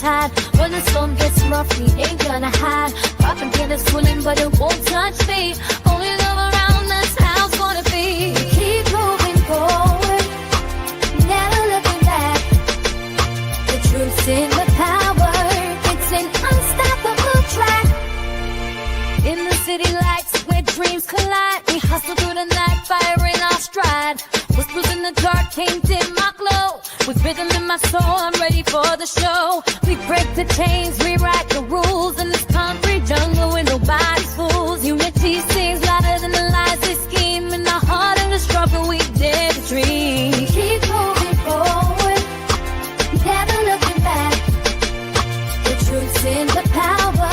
tide. When the storm gets rough, we ain't gonna hide. Poppin' Guinness, swilling, but it won't touch me. Only love around, that's how it's gonna be. Keep moving forward, never looking back. The truth's in the power, it's an unstoppable track. In the city lights where dreams collide, we hustle through the night, fire in our stride. Whispers in the dark can't dim my glow. With rhythm in my soul, I'm ready for the show. We break the chains, rewrite the rules in this concrete jungle where nobody's fools. Unity sings louder than the lies they scheme. In the heart of the struggle, we dare to dream. Keep moving forward, never looking back. The truth's in the power,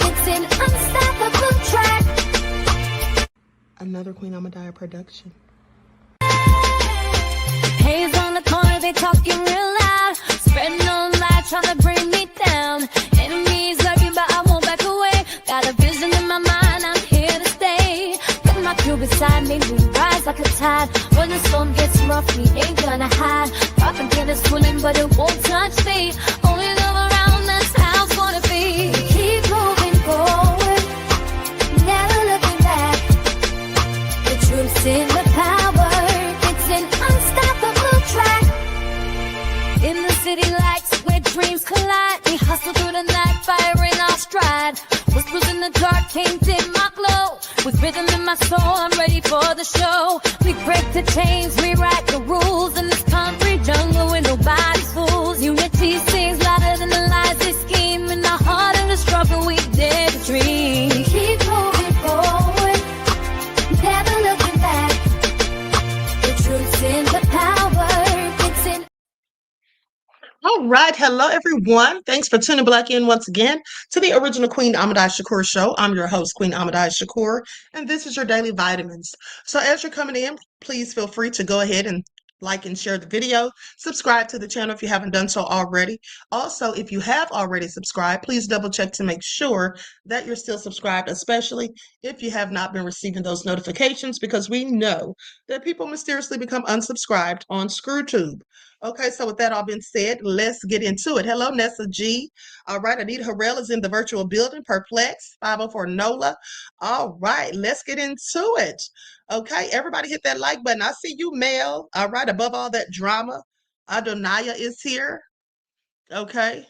it's an unstoppable track. Another Queen Ahmadiyyah production. Haze on the corner, they talking real loud. Spreading on light, trying to bring me down. Enemies lurking, but I won't back away. Got a vision in my mind, I'm here to stay. Got my crew beside me, we rise like a tide. When the storm gets rough, we ain't gonna hide. Poppin' Guinness, swilling, but it won't touch me. Only love around, that's how it's gonna be. Keep moving forward, never looking back. The truth's in the power, it's an unstoppable track. In the city lights where dreams collide, we hustle through the night, fire in our stride. Whispers in the dark can't dim my glow. With rhythm in my soul, I'm ready for the show. We break the chains, rewrite the rules in this concrete jungle where nobody's fools. Unity sings louder than the lies they scheme. In the heart of the struggle, we dare to dream. Keep moving forward, never looking back. The truth's in the power, it's in. All right. Hello, everyone. Thanks for tuning back in once again to the original Queen Ahmadiyyah Shakur show. I'm your host, Queen Ahmadiyyah Shakur, and this is your daily vitamins. So as you're coming in, please feel free to go ahead and like and share the video. Subscribe to the channel if you haven't done so already. Also, if you have already subscribed, please double check to make sure that you're still subscribed, especially if you have not been receiving those notifications, because we know that people mysteriously become unsubscribed on ScrewTube. Okay, so with that all being said, let's get into it. Hello, Nessa G. All right, Anita Harrell is in the virtual building. Perplex, 504 NOLA. All right, let's get into it. Okay, everybody hit that like button. I see you, Mel. All right, above all that drama, Adonaya is here. Okay.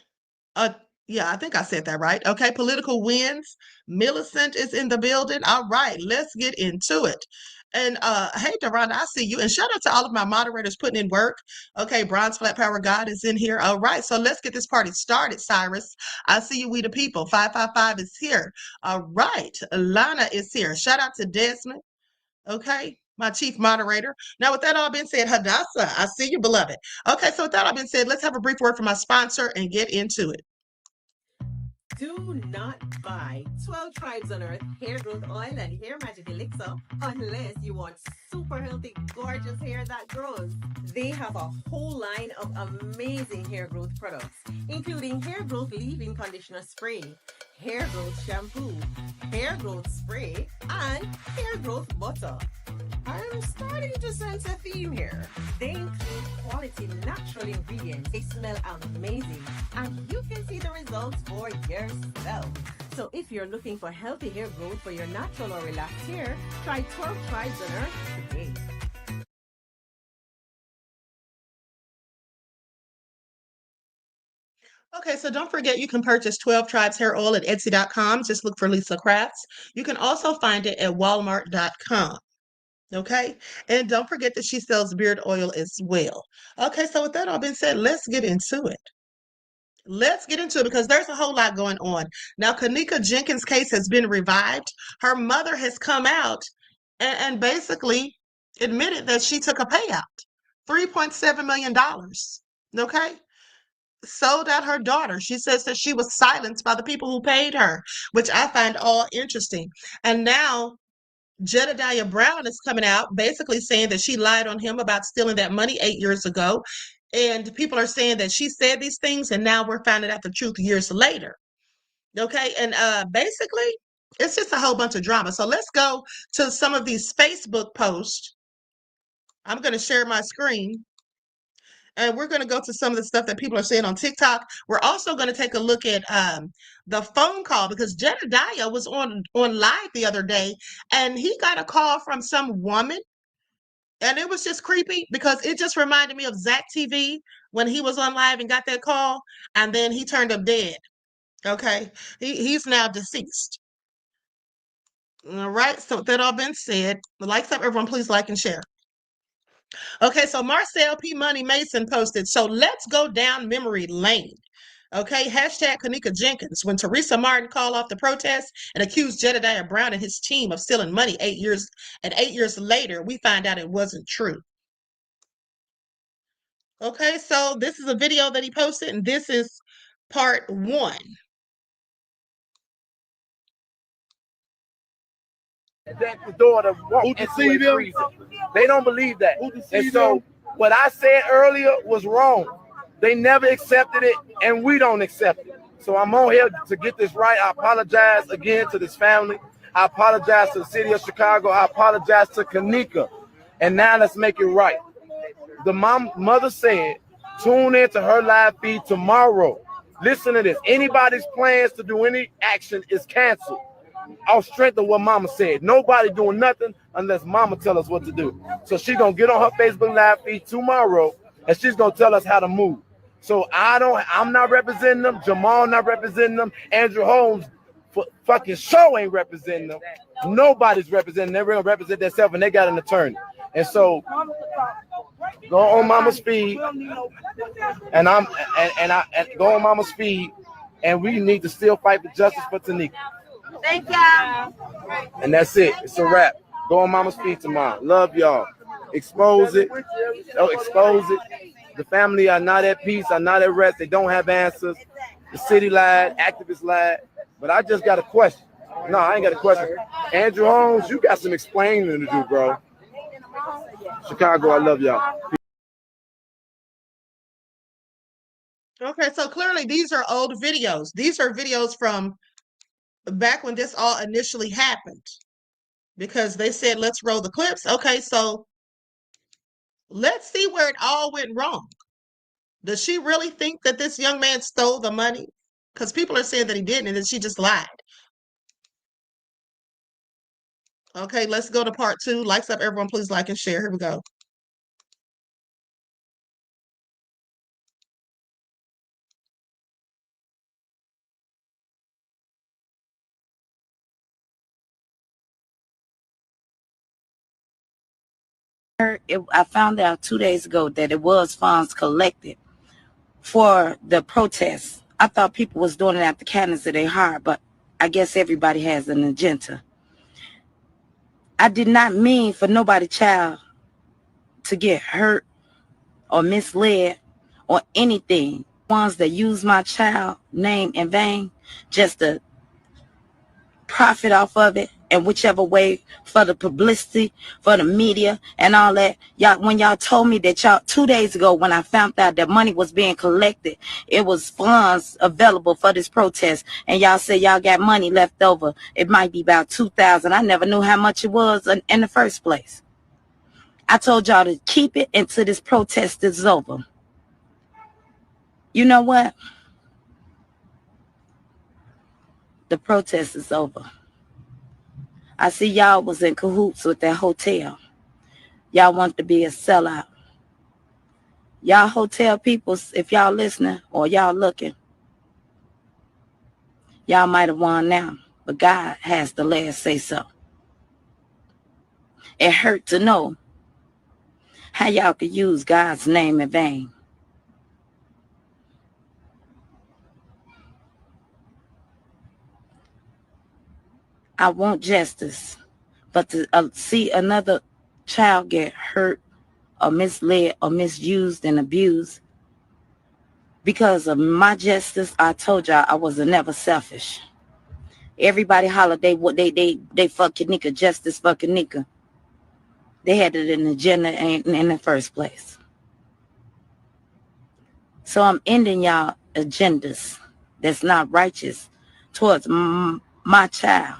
Yeah, I think I said that right. Okay, political wins. Millicent is in the building. All right, let's get into it. And hey, Deron, I see you. And shout out to all of my moderators putting in work. Okay, Bronze Flat Power God is in here. All right, so let's get this party started, Cyrus. I see you, we the people. 555 is here. All right, Lana is here. Shout out to Desmond. Okay, my chief moderator. Now, with that all being said, Hadassah, I see you, beloved. Okay, so with that all being said, let's have a brief word from my sponsor and get into it. Do not buy 12 Tribes on Earth hair growth oil and hair magic elixir unless you want super healthy, gorgeous hair that grows. They have a whole line of amazing hair growth products, including hair growth leave-in conditioner spray, hair growth shampoo, hair growth spray, and hair growth butter. I'm starting to sense a theme here. They include quality natural ingredients. They smell amazing, and you can see the results for yourself. So if you're looking for healthy hair growth for your natural or relaxed hair, try 12 Tribes on Earth today. Okay, so don't forget you can purchase 12 Tribes hair oil at Etsy.com. Just look for Lisa Crafts. You can also find it at Walmart.com. Okay, and don't forget that she sells beard oil as well. Okay, so with that all being said, let's get into it. Let's get into it because there's a whole lot going on. Now, Kenneka Jenkins' case has been revived. Her mother has come out and basically admitted that she took a payout, $3.7 million. Okay, sold out her daughter. She says that she was silenced by the people who paid her, which I find all interesting. And now Jedediah Brown is coming out basically saying that she lied on him about stealing that money 8 years ago. And people are saying that she said these things and now we're finding out the truth years later. Okay, and basically it's just a whole bunch of drama. So let's go to some of these Facebook posts. I'm going to share my screen. and we're going to go to some of the stuff that people are saying on TikTok. We're also going to take a look at the phone call, because Jedediah was on live the other day, and he got a call from some woman, and it was just creepy because it just reminded me of Zach TV when he was on live and got that call, and then he turned up dead. Okay, he's now deceased. All right, so with that all been said, likes up, everyone, please like and share. Okay, so Marcel P. Money Mason posted, so let's go down memory lane. Okay, hashtag Kenneka Jenkins. When Teresa Martin called off the protest and accused Jedediah Brown and his team of stealing money 8 years, and 8 years later, we find out it wasn't true. Okay, so this is a video that he posted, and this is part 1. That the daughter walked into a freezer. They don't believe that. And so what I said earlier was wrong. They never accepted it, and we don't accept it. So I'm on here to get this right. I apologize again to this family. I apologize to the city of Chicago. I apologize to Kenneka. And now let's make it right. The mother said, tune in to her live feed tomorrow. Listen to this. Anybody's plans to do any action is canceled. Off strength of what mama said. Nobody doing nothing unless mama tell us what to do. So she's going to get on her Facebook live feed tomorrow, and she's going to tell us how to move. So I'm not representing them. Jamal not representing them. Andrew Holmes fucking show ain't representing them. Nobody's representing them. They're going to represent themselves, and they got an attorney. And so go on mama's feed, and go on mama's feed, and we need to still fight for justice for Kenneka. Thank y'all. And that's it. It's a wrap. Go on mama's feed tomorrow. Love y'all. Expose it. Oh, expose it. The family are not at peace, are not at rest. They don't have answers. The city lied, activists lied. But I just got a question. No, I ain't got a question. Andrew Holmes, you got some explaining to do, bro. Chicago, I love y'all. Okay, so clearly these are old videos. These are videos from back when this all initially happened, because they said, let's roll the clips. Okay, so let's see where it all went wrong. Does she really think that this young man stole the money? Because people are saying that he didn't, and that she just lied. Okay, let's go to part 2. Likes up, everyone, please like and share. Here we go. I found out 2 days ago that it was funds collected for the protests. I thought people was doing it at the kindness of their heart, but I guess everybody has an agenda. I did not mean for nobody child to get hurt or misled or anything. Ones that use my child name in vain just to profit off of it, and whichever way, for the publicity, for the media and all that. Y'all, when y'all told me that y'all 2 days ago, when I found out that money was being collected, it was funds available for this protest, and y'all said y'all got money left over. It might be about $2,000. I never knew how much it was in the first place. I told y'all to keep it until this protest is over. You know what? The protest is over. I see y'all was in cahoots with that hotel. Y'all want to be a sellout. Y'all hotel people, if y'all listening or y'all looking, y'all might have won now, but God has the last say so. It hurt to know how y'all could use God's name in vain. I want justice, but to see another child get hurt or misled or misused and abused because of my justice, I told y'all I was never selfish. Everybody hollered they fuck Kenneka, justice for Kenneka. They had it in the agenda in the first place. So I'm ending y'all agendas that's not righteous towards my child.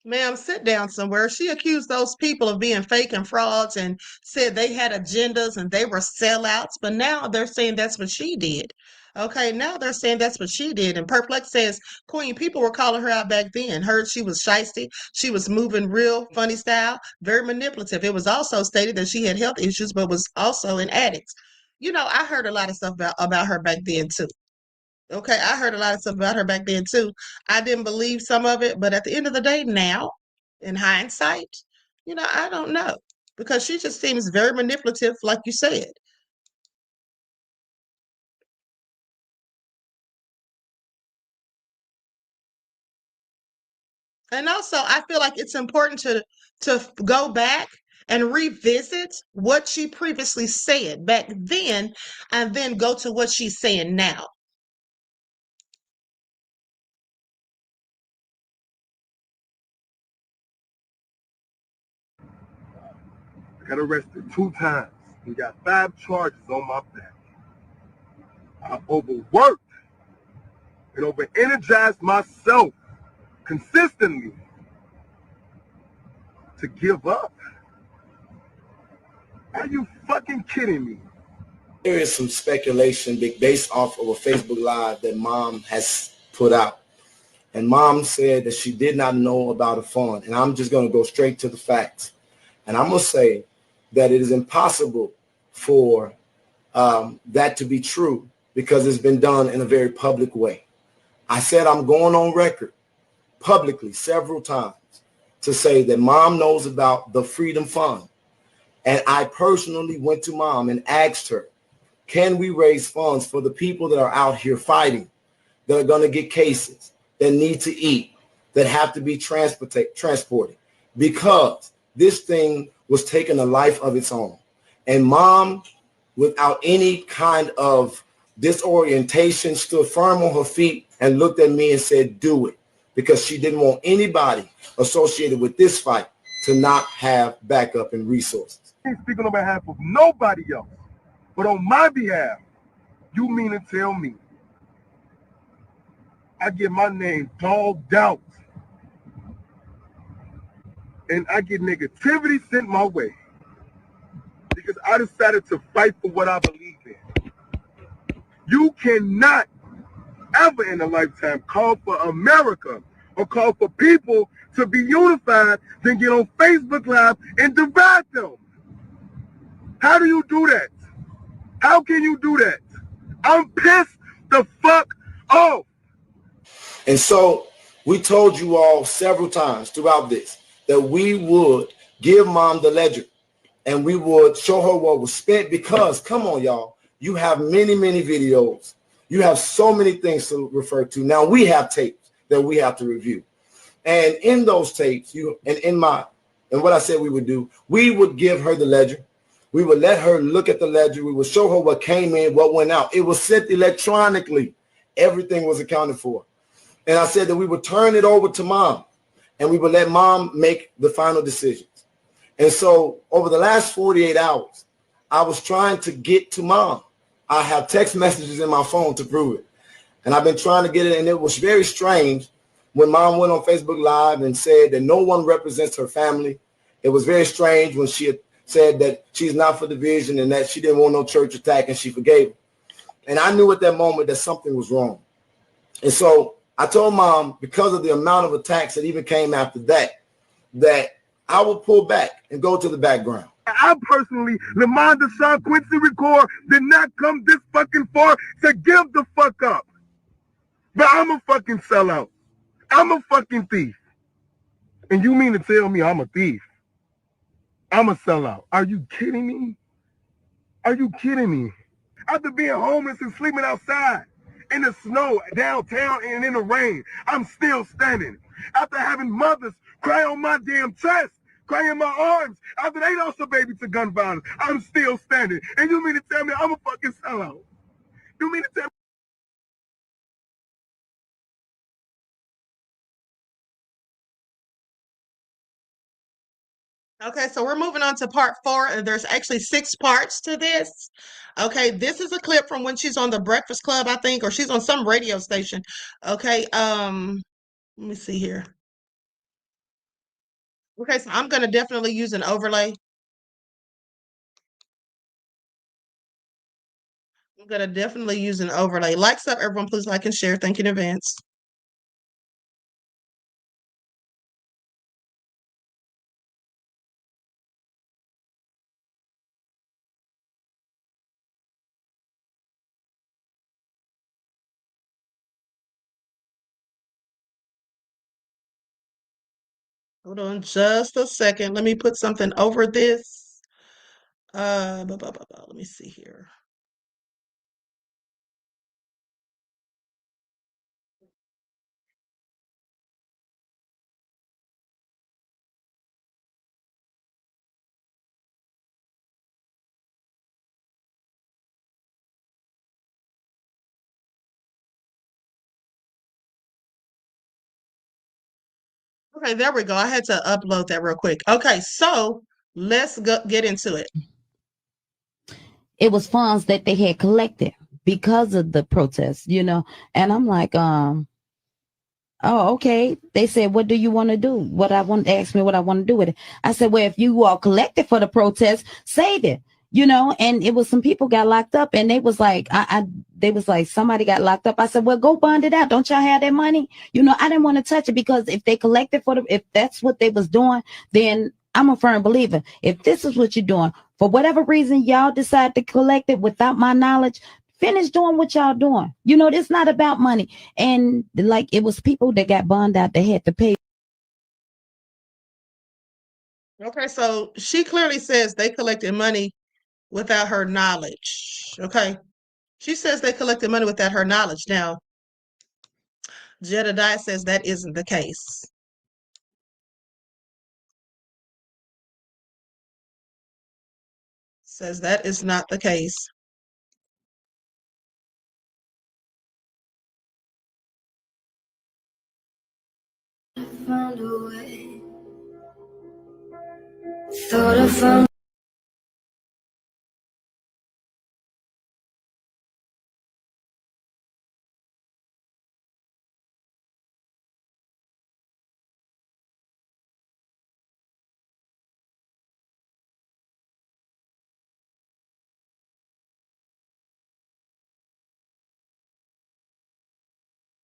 Ma'am, sit down somewhere. She accused those people of being fake and frauds and said they had agendas and they were sellouts, but now they're saying that's what she did. Okay, now they're saying that's what she did. And Perplex says, Queen, people were calling her out back then. Heard she was shisty. She was moving real funny style, very manipulative. It was also stated that she had health issues, but was also an addict. You know, I heard a lot of stuff about her back then too. Okay, I heard a lot of stuff about her back then too. I didn't believe some of it, but at the end of the day, now, in hindsight, I don't know because she just seems very manipulative, like you said. And also, I feel like it's important to go back and revisit what she previously said back then, and then go to what she's saying now. I got arrested 2 times and got 5 charges on my back. I overworked and over-energized myself consistently to give up. Are you fucking kidding me? There is some speculation based off of a Facebook Live that Mom has put out. And Mom said that she did not know about a fund. And I'm just going to go straight to the facts. And I'm going to say that it is impossible for that to be true because it's been done in a very public way. I said I'm going on record publicly several times to say that Mom knows about the Freedom Fund. And I personally went to Mom and asked her, can we raise funds for the people that are out here fighting, that are going to get cases, that need to eat, that have to be transported? Because this thing was taking a life of its own. And Mom, without any kind of disorientation, stood firm on her feet and looked at me and said, do it. Because she didn't want anybody associated with this fight to not have backup and resources. I ain't speaking on behalf of nobody else, but on my behalf, you mean to tell me I get my name dogged out and I get negativity sent my way because I decided to fight for what I believe in? You cannot ever in a lifetime call for America or call for people to be unified, then get on Facebook Live and divide them. How do you do that? How can you do that? I'm pissed the fuck off. And so we told you all several times throughout this that we would give Mom the ledger and we would show her what was spent because, come on, y'all, you have many, many videos. You have so many things to refer to. Now we have tapes that we have to review. And in those tapes, and what I said we would do, we would give her the ledger. We would let her look at the ledger. We would show her what came in, what went out. It was sent electronically. Everything was accounted for. And I said that we would turn it over to Mom and we would let Mom make the final decisions. And so over the last 48 hours, I was trying to get to Mom. I have text messages in my phone to prove it. And I've been trying to get it. And it was very strange when Mom went on Facebook Live and said that no one represents her family. It was very strange when she had said that she's not for division and that she didn't want no church attack and she forgave him. And I knew at that moment that something was wrong. And so I told Mom, because of the amount of attacks that even came after that, that I would pull back and go to the background. I personally, Lamont Deshaun Quincy Record, did not come this fucking far to give the fuck up. But I'm a fucking sellout. I'm a fucking thief. And you mean to tell me I'm a thief? I'm a sellout. Are you kidding me? Are you kidding me? After being homeless and sleeping outside in the snow, downtown, and in the rain, I'm still standing. After having mothers cry on my damn chest, cry in my arms, after they lost a baby to gun violence, I'm still standing. And you mean to tell me I'm a fucking sellout? You mean to tell me? Okay, so we're moving on to part 4. There's actually 6 parts to this. Okay, this is a clip from when she's on the Breakfast Club, I think, or she's on some radio station. Okay, let me see here. Okay, so I'm gonna definitely use an overlay. I'm gonna definitely use an overlay. Likes up, everyone. Please like and share. Thank you in advance. Hold on just a second. Let me put something over this. Let me see here. Okay, there we go. I had to upload that real quick. Okay, so let's get into it. It was funds that they had collected because of the protests, you know. And I'm like, oh, okay. They said, what do you want to do? What I want, ask me what I want to do with it. I said, well, if you all collected for the protest, save it, you know. And it was some people got locked up, and they was like, they was like, somebody got locked up. I said, well, go bond it out. Don't y'all have that money? You know, I didn't want to touch it because if they collected for if that's what they was doing, then I'm a firm believer. If this is what you're doing, for whatever reason, y'all decide to collect it without my knowledge, finish doing what y'all doing. You know, it's not about money. And like, it was people that got bond out, they had to pay. Okay, so she clearly says they collected money without her knowledge. Okay, she says they collected money without her knowledge. Now, Jedediah says that isn't the case. Says that is not the case. Found a way. Thought I found.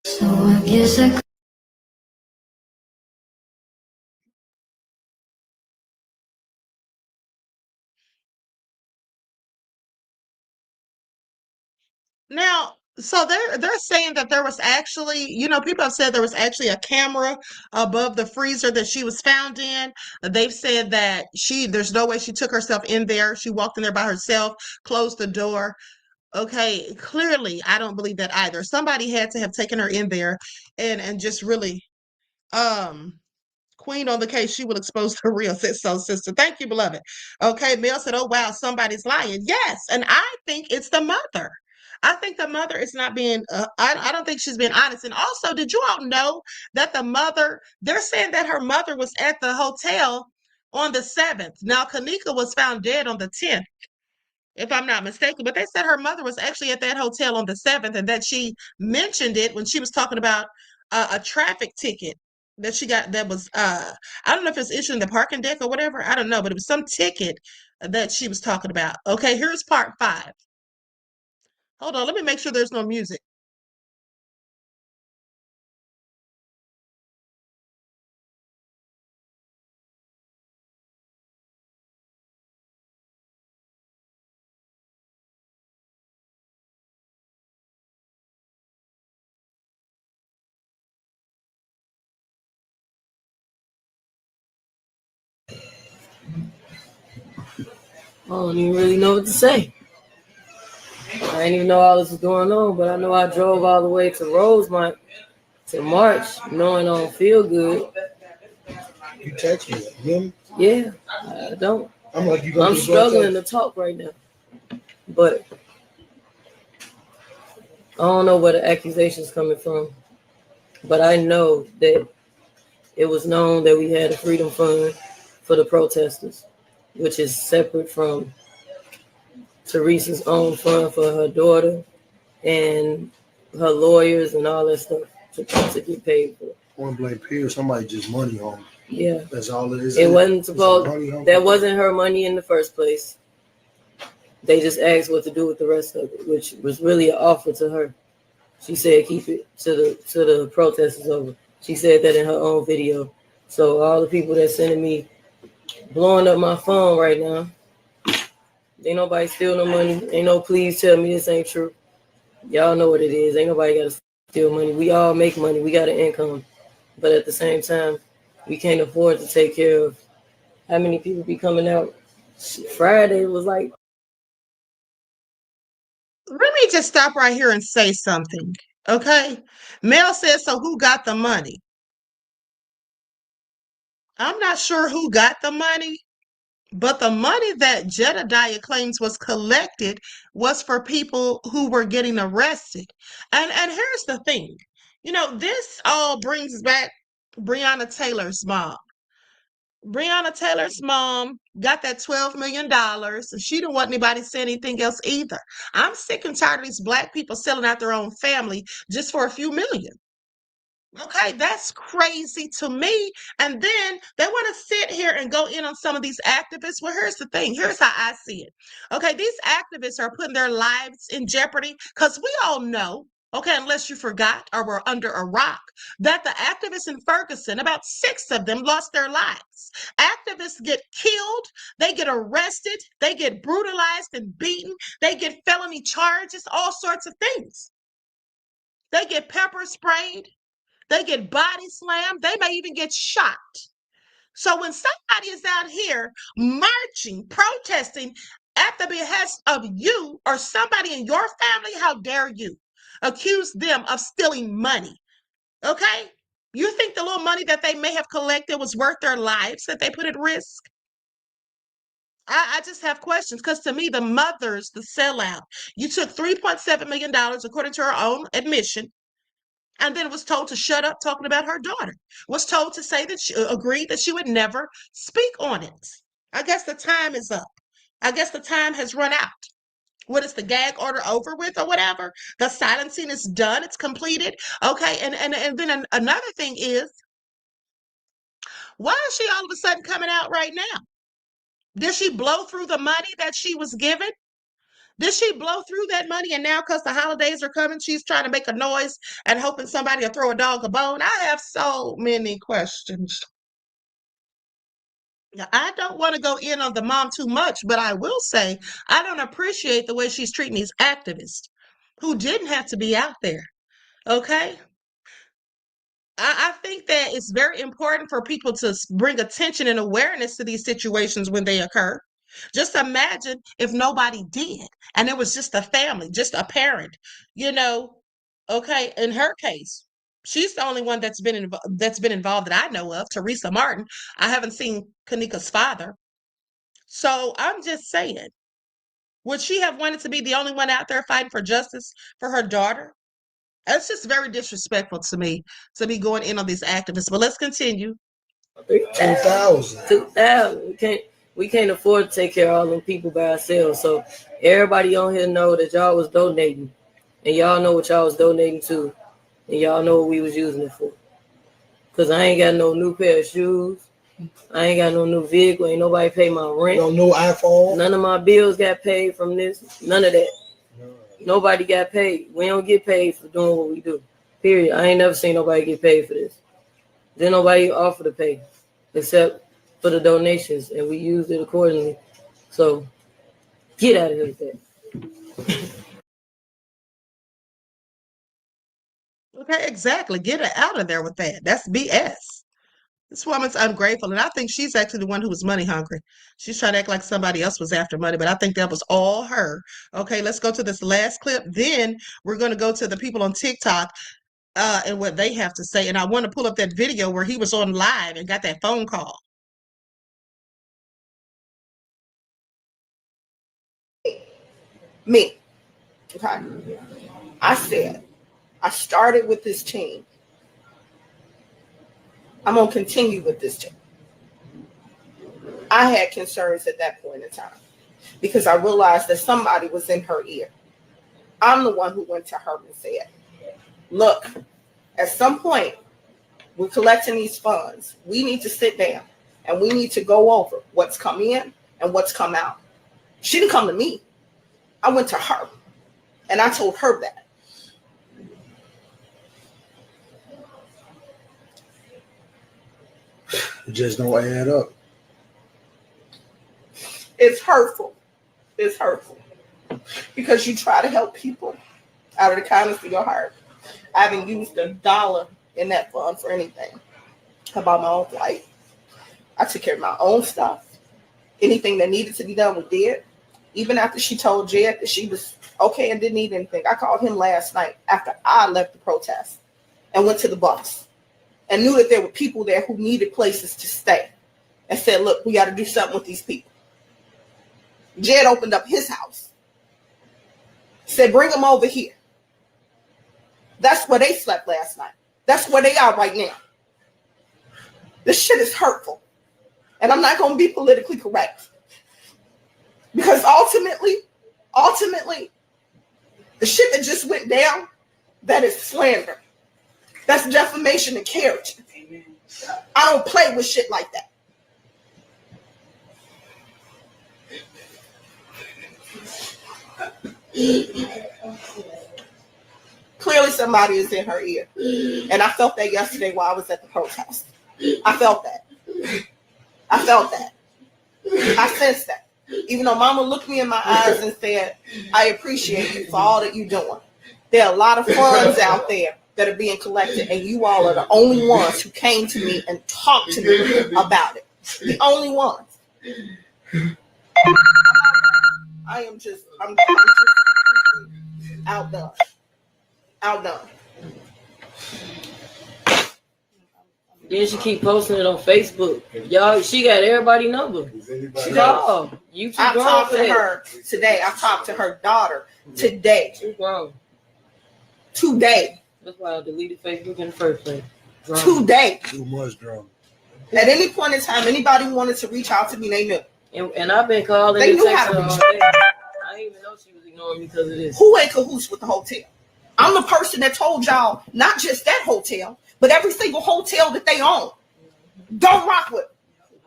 So I guess I could. Now, so they're saying that there was actually, you know, people have said there was actually a camera above the freezer that she was found in. They've said that there's no way she took herself in there. She walked in there by herself, closed the door. Okay, clearly, I don't believe that either. Somebody had to have taken her in there and just really um Queen on the case, she will expose the real, said so, sister. Thank you, beloved. Okay, Mel said, oh, wow, somebody's lying. Yes, and I think it's the mother. I think the mother is not being, I don't think she's being honest. And also, did you all know that the mother, they're saying that her mother was at the hotel on the 7th. Now, Kenneka was found dead on the 10th, if I'm not mistaken. But they said her mother was actually at that hotel on the 7th and that she mentioned it when she was talking about a traffic ticket that she got that was I don't know if it's issued in the parking deck or whatever. I don't know, but it was some ticket that she was talking about. Okay, here's part 5. Hold on, let me make sure there's no music. I don't even really know what to say. I didn't even know all this was going on, but I know I drove all the way to Rosemont to March, knowing I don't feel good. You text me, him? Yeah, I don't. I'm like, you gonna I'm do struggling to talk right now, but I don't know where the accusation's coming from. But I know that it was known that we had a freedom fund for the protesters, which is separate from Teresa's own fund for her daughter and her lawyers and all that stuff to get paid for. I want to blame Pierce. Somebody just money home. Yeah. That's all it is. It wasn't supposed. That wasn't her money in the first place. They just asked what to do with the rest of it, which was really an offer to her. She said keep it to the protest is over. She said that in her own video. So all the people that sending me blowing up my phone right now, ain't nobody steal no money. Ain't no please tell me this ain't true. Y'all know what it is. Ain't nobody got to steal money. We all make money. We got an income. But at the same time, we can't afford to take care of how many people be coming out. Friday was like. Let me just stop right here and say something, okay? Mel says, so who got the money? I'm not sure who got the money, but the money that Jedediah claims was collected was for people who were getting arrested. And here's the thing. You know, this all brings back Breonna Taylor's mom. Breonna Taylor's mom got that $12 million, and she didn't want anybody to say anything else either. I'm sick and tired of these Black people selling out their own family just for a few million. Okay, that's crazy to me. And then they want to sit here and go in on some of these activists. Well, here's the thing. Here's how I see it. Okay, these activists are putting their lives in jeopardy because we all know, okay, unless you forgot or were under a rock, that the activists in Ferguson, about 6 of them lost their lives. Activists get killed, they get arrested, they get brutalized and beaten, they get felony charges, all sorts of things. They get pepper sprayed. They get body slammed. They may even get shot. So when somebody is out here marching, protesting at the behest of you or somebody in your family, how dare you accuse them of stealing money? Okay? You think the little money that they may have collected was worth their lives that they put at risk? I just have questions because to me, the mother's the sellout. You took $3.7 million, according to her own admission, and then was told to shut up talking about her daughter, was told to say that she agreed that she would never speak on it. I guess the time is up. I guess the time has run out. What is the gag order over with or whatever? The silencing is done. It's completed. Okay. And then another thing is, why is she all of a sudden coming out right now? Did she blow through the money that she was given? Did she blow through that money and now because the holidays are coming, she's trying to make a noise and hoping somebody will throw a dog a bone? I have so many questions. Now, I don't want to go in on the mom too much, but I will say I don't appreciate the way she's treating these activists who didn't have to be out there. Okay? I think that it's very important for people to bring attention and awareness to these situations when they occur. Just imagine if nobody did, and it was just a family, just a parent, you know. Okay, in her case, she's the only one that's been involved that I know of. Teresa Martin. I haven't seen Kenneka's father, so I'm just saying, would she have wanted to be the only one out there fighting for justice for her daughter? That's just very disrespectful to me to be going in on these activists. But let's continue. 2,000. 2,000. We can't afford to take care of all them people by ourselves. So everybody on here know that y'all was donating, and y'all know what y'all was donating to, and y'all know what we was using it for. Cause I ain't got no new pair of shoes. I ain't got no new vehicle. Ain't nobody pay my rent. No new iPhone. None of my bills got paid from this. None of that. Nobody got paid. We don't get paid for doing what we do. Period. I ain't never seen nobody get paid for this. Then nobody offer to pay except for the donations, and we used it accordingly. So get out of here with that. Okay, exactly. Get her out of there with that. That's BS. This woman's ungrateful, and I think she's actually the one who was money hungry. She's trying to act like somebody else was after money, but I think that was all her. Okay, let's go to this last clip. Then we're going to go to the people on TikTok and what they have to say. And I want to pull up that video where he was on live and got that phone call. Me. Okay. I said, I started with this team. I'm going to continue with this team. I had concerns at that point in time because I realized that somebody was in her ear. I'm the one who went to her and said, look, at some point, we're collecting these funds. We need to sit down and we need to go over what's come in and what's come out. She didn't come to me. I went to her and I told her that. It just don't add up. It's hurtful. It's hurtful. Because you try to help people out of the kindness of your heart. I haven't used $1 in that fund for anything. I bought my own flight. I took care of my own stuff. Anything that needed to be done, we did. Even after she told Jed that she was okay and didn't need anything, I called him last night after I left the protest and went to the bus and knew that there were people there who needed places to stay and said, look, we got to do something with these people. Jed opened up his house, said, bring them over here. That's where they slept last night. That's where they are right now. This shit is hurtful. And I'm not going to be politically correct. Because ultimately, the shit that just went down, that is slander. That's defamation of character. I don't play with shit like that. Clearly somebody is in her ear. And I felt that yesterday while I was at the protest. I felt that. I sensed that. Even though mama looked me in my eyes and said, I appreciate you for all that you're doing. There are a lot of funds out there that are being collected, and you all are the only ones who came to me and talked to me about it. The only ones. I'm just outdone. Then she keep posting it on Facebook. Y'all, she got everybody's number. She called. You too I grown talked for to that. her today. I talked to her daughter today. Too grown. Today. That's why I deleted Facebook in the first place. Drama. Today. Too much drama. At any point in time, anybody wanted to reach out to me, they knew. And I've been calling They and knew how texting to her all reach day. I didn't even know she was ignoring me because of this. Who ain't cahoots with the hotel? I'm the person that told y'all not just that hotel, but every single hotel that they own. Don't rock with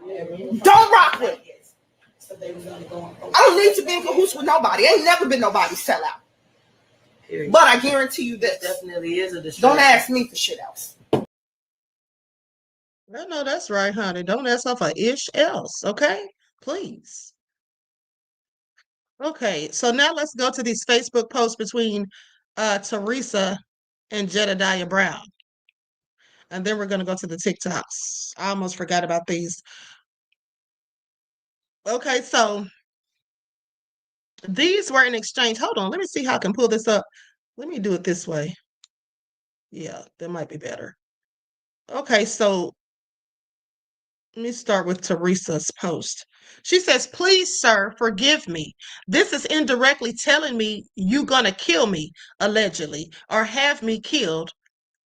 it. Don't rock with it. I don't need to be in cahoots with nobody. Ain't never been nobody sellout. Period. But I guarantee you this. Definitely is a distraction. Don't ask me for shit else. I know that's right, honey. Don't ask her for ish else, okay? Please. Okay, so now let's go to these Facebook posts between Teresa and Jedediah Brown. And then we're going to go to the TikToks. I almost forgot about these. Okay, so these were in exchange. Hold on, let me see how I can pull this up. Let me do it this way. Yeah, that might be better. Okay, so let me start with Teresa's post. She says, please, sir, forgive me. This is indirectly telling me you gonna kill me, allegedly, or have me killed.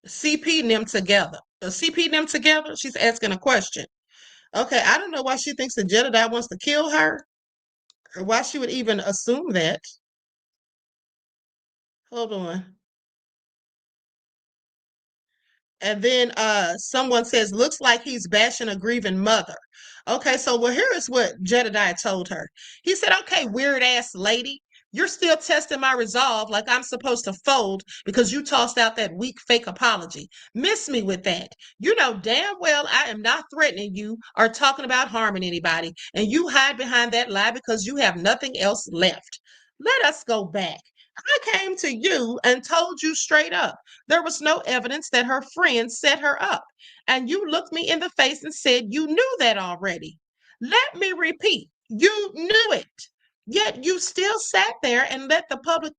CP them together. CP them together? She's asking a question. Okay, I don't know why she thinks that Jedediah wants to kill her, or why she would even assume that. Hold on. And then someone says, looks like he's bashing a grieving mother. Okay, so well, here is what Jedediah told her. He said, okay, weird ass lady, you're still testing my resolve like I'm supposed to fold because you tossed out that weak fake apology. Miss me with that. You know damn well I am not threatening you or talking about harming anybody, and you hide behind that lie because you have nothing else left. Let us go back. I came to you and told you straight up there was no evidence that her friends set her up. And you looked me in the face and said you knew that already. Let me repeat, you knew it. Yet you still sat there and let the public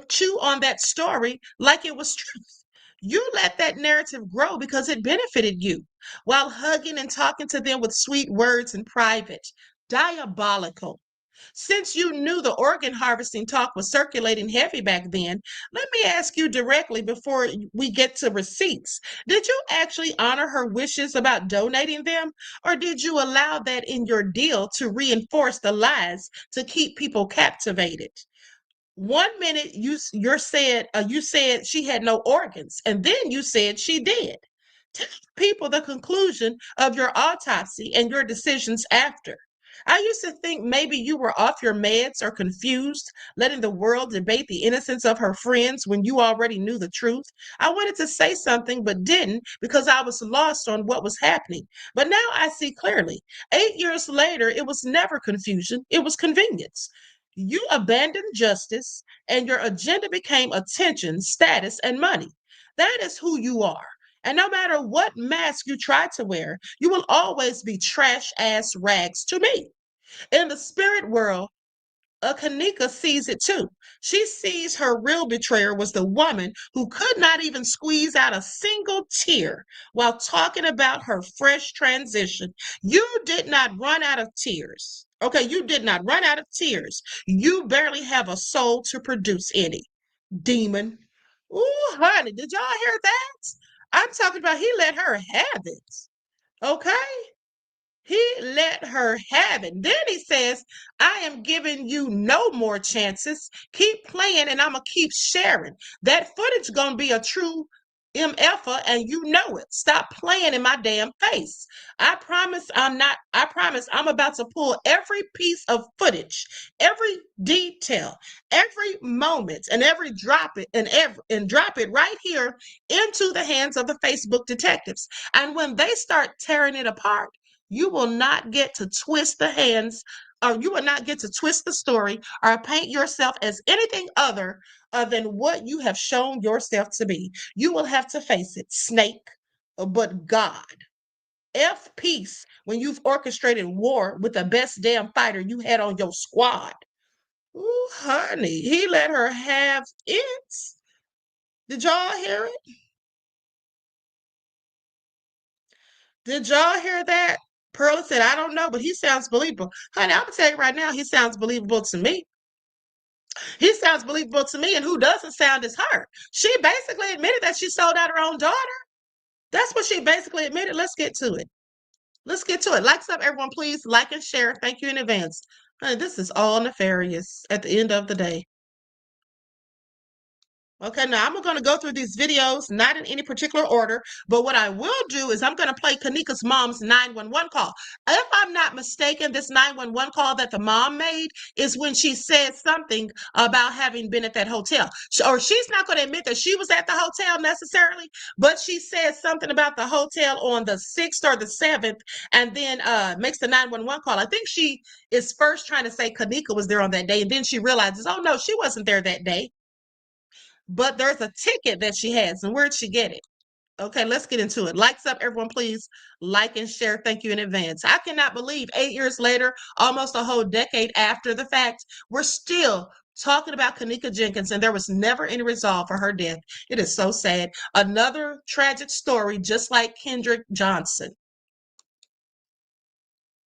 chew on that story like it was truth. You let that narrative grow because it benefited you while hugging and talking to them with sweet words in private. Diabolical. Since you knew the organ harvesting talk was circulating heavy back then, let me ask you directly before we get to receipts. Did you actually honor her wishes about donating them? Or did you allow that in your deal to reinforce the lies to keep people captivated? One minute you said she had no organs, and then you said she did. Tell people the conclusion of your autopsy and your decisions after. I used to think maybe you were off your meds or confused, letting the world debate the innocence of her friends when you already knew the truth. I wanted to say something but didn't because I was lost on what was happening. But now I see clearly. 8 years later, it was never confusion, it was convenience. You abandoned justice, and your agenda became attention, status, and money. That is who you are. And no matter what mask you try to wear, you will always be trash ass rags to me. In the spirit world, Kenneka sees it too. She sees her real betrayer was the woman who could not even squeeze out a single tear while talking about her fresh transition. You did not run out of tears. Okay, you did not run out of tears. You barely have a soul to produce any. Demon. Ooh, honey, did y'all hear that? I'm talking about he let her have it. Okay? He let her have it. Then he says, I am giving you no more chances. Keep playing and I'm going to keep sharing. That footage going to be a true MFer and you know it. Stop playing in my damn face. I promise I'm about to pull every piece of footage, every detail, every moment and drop it right here into the hands of the Facebook detectives. And when they start tearing it apart, you will not get to twist the hands, or you will not get to twist the story or paint yourself as anything other than what you have shown yourself to be. You will have to face it, snake, but God. F peace when you've orchestrated war with the best damn fighter you had on your squad. Ooh, honey, he let her have it. Did y'all hear it? Did y'all hear that? Pearl said, I don't know, but he sounds believable. Honey, I'm going to tell you right now, he sounds believable to me. He sounds believable to me, and who doesn't sound is her. She basically admitted that she sold out her own daughter. That's what she basically admitted. Let's get to it. Let's get to it. Likes up, everyone, please. Like and share. Thank you in advance. Honey, this is all nefarious at the end of the day. Okay, now I'm going to go through these videos, not in any particular order, but what I will do is I'm going to play Kenneka's mom's 911 call. If I'm not mistaken, this 911 call that the mom made is when she said something about having been at that hotel. Or she's not going to admit that she was at the hotel necessarily, but she said something about the hotel on the 6th or the 7th and then makes the 911 call. I think she is first trying to say Kenneka was there on that day, and then she realizes, oh no, she wasn't there that day. But there's a ticket that she has. And where'd she get it? Okay, let's get into it. Likes up, everyone, please. Like and share. Thank you in advance. I cannot believe 8 years later, almost a whole decade after the fact, we're still talking about Kenneka Jenkins, and there was never any resolve for her death. It is so sad. Another tragic story, just like Kendrick Johnson.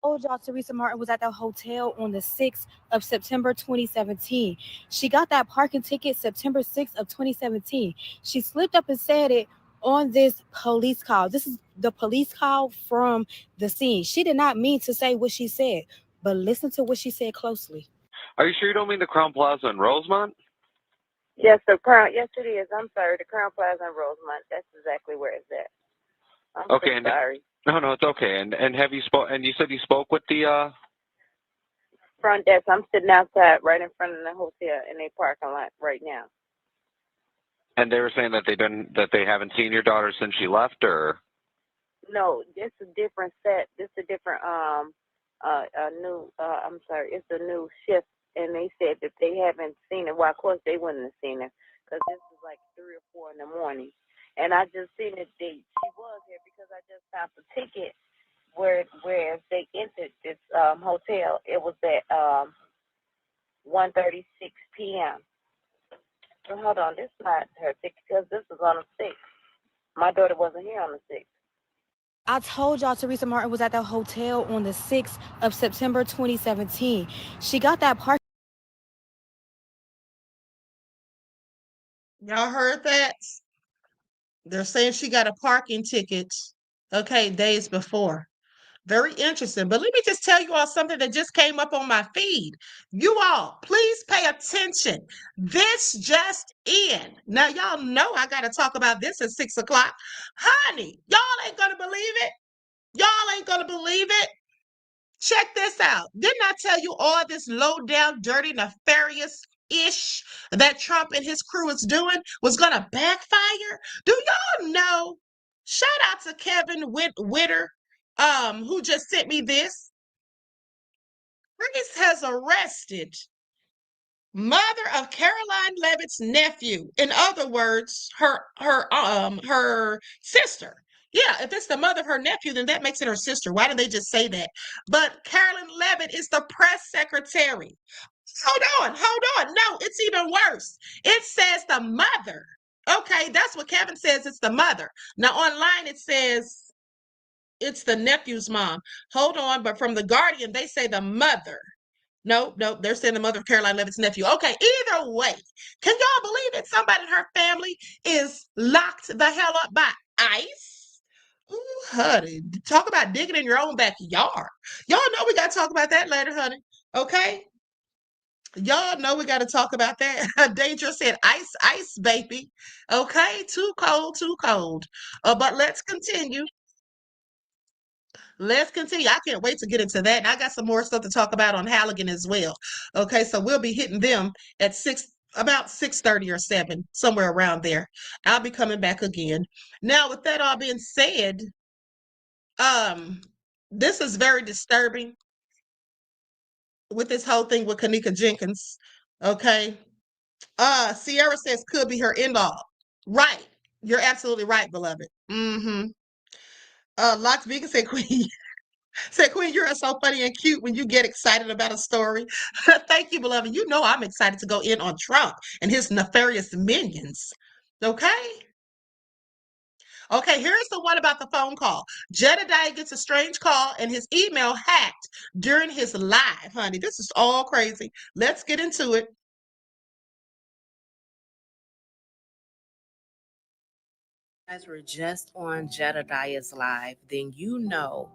Told y'all Teresa Martin was at the hotel on the 6th of September 2017. She got that parking ticket September 6th of 2017. She slipped up and said it on this police call. This is the police call from the scene. She did not mean to say what she said, but listen to what she said closely. Are you sure you don't mean the Crown Plaza in Rosemont? Yes, the Crown. Yes, it is. I'm sorry. The Crown Plaza in Rosemont. That's exactly where it's at. I'm okay, so sorry. No, it's okay. And have you spoke? And you said you spoke with the front desk. I'm sitting outside, right in front of the hotel in their parking lot right now. And they were saying that they haven't seen your daughter since she left, or? No, this is a different set. This is a different new. I'm sorry, it's a new shift. And they said that they haven't seen it. Well, of course they wouldn't have seen her because this is like 3 or 4 in the morning. And I just seen it. She was here because I just found the ticket where they entered this hotel. It was at 1:36 p.m. So hold on, this is not her ticket because this is on the 6th. My daughter wasn't here on the 6th. I told y'all Teresa Martin was at the hotel on the 6th of September 2017. She got that parking. Y'all heard that? They're saying she got a parking ticket, okay, days before. Very interesting. But let me just tell you all something that just came up on my feed. You all, please pay attention. This just in. Now, y'all know I got to talk about this at 6 o'clock. Honey, y'all ain't going to believe it. Y'all ain't going to believe it. Check this out. Didn't I tell you all this low down, dirty, nefarious ish that Trump and his crew is doing was going to backfire? Do y'all know? Shout out to Kevin Witter, who just sent me this. ICE has arrested mother of Caroline Levitt's nephew. In other words, her sister. Yeah, if it's the mother of her nephew, then that makes it her sister. Why did they just say that? But Carolyn Levitt is the press secretary. Hold on. No, it's even worse. It says the mother. Okay, that's what Kevin says. It's the mother. Now online it says it's the nephew's mom. Hold on, but from the Guardian they say the mother. Nope, they're saying the mother of Caroline Levitt's nephew. Okay, either way, can y'all believe it? Somebody in her family is locked the hell up by ICE? Ooh, honey, talk about digging in your own backyard. Y'all know we got to talk about that later, honey. Okay? Y'all know we got to talk about that. Danger said, ice, baby. Okay, too cold, too cold. But let's continue. Let's continue. I can't wait to get into that. And I got some more stuff to talk about on Halligan as well. Okay, so we'll be hitting them at about 6:30 or 7, somewhere around there. I'll be coming back again. Now, with that all being said, this is very disturbing with this whole thing with Kenneka Jenkins. Okay. Sierra says could be her in-law. Right. You're absolutely right, beloved. Mm-hmm. Lox Vegan said Queen. Said, Queen, you're so funny and cute when you get excited about a story. Thank you, beloved. You know I'm excited to go in on Trump and his nefarious minions. Okay? Okay, here's the one about the phone call. Jedediah gets a strange call and his email hacked during his live, honey. This is all crazy. Let's get into it. Guys were just on Jedediah's live, then you know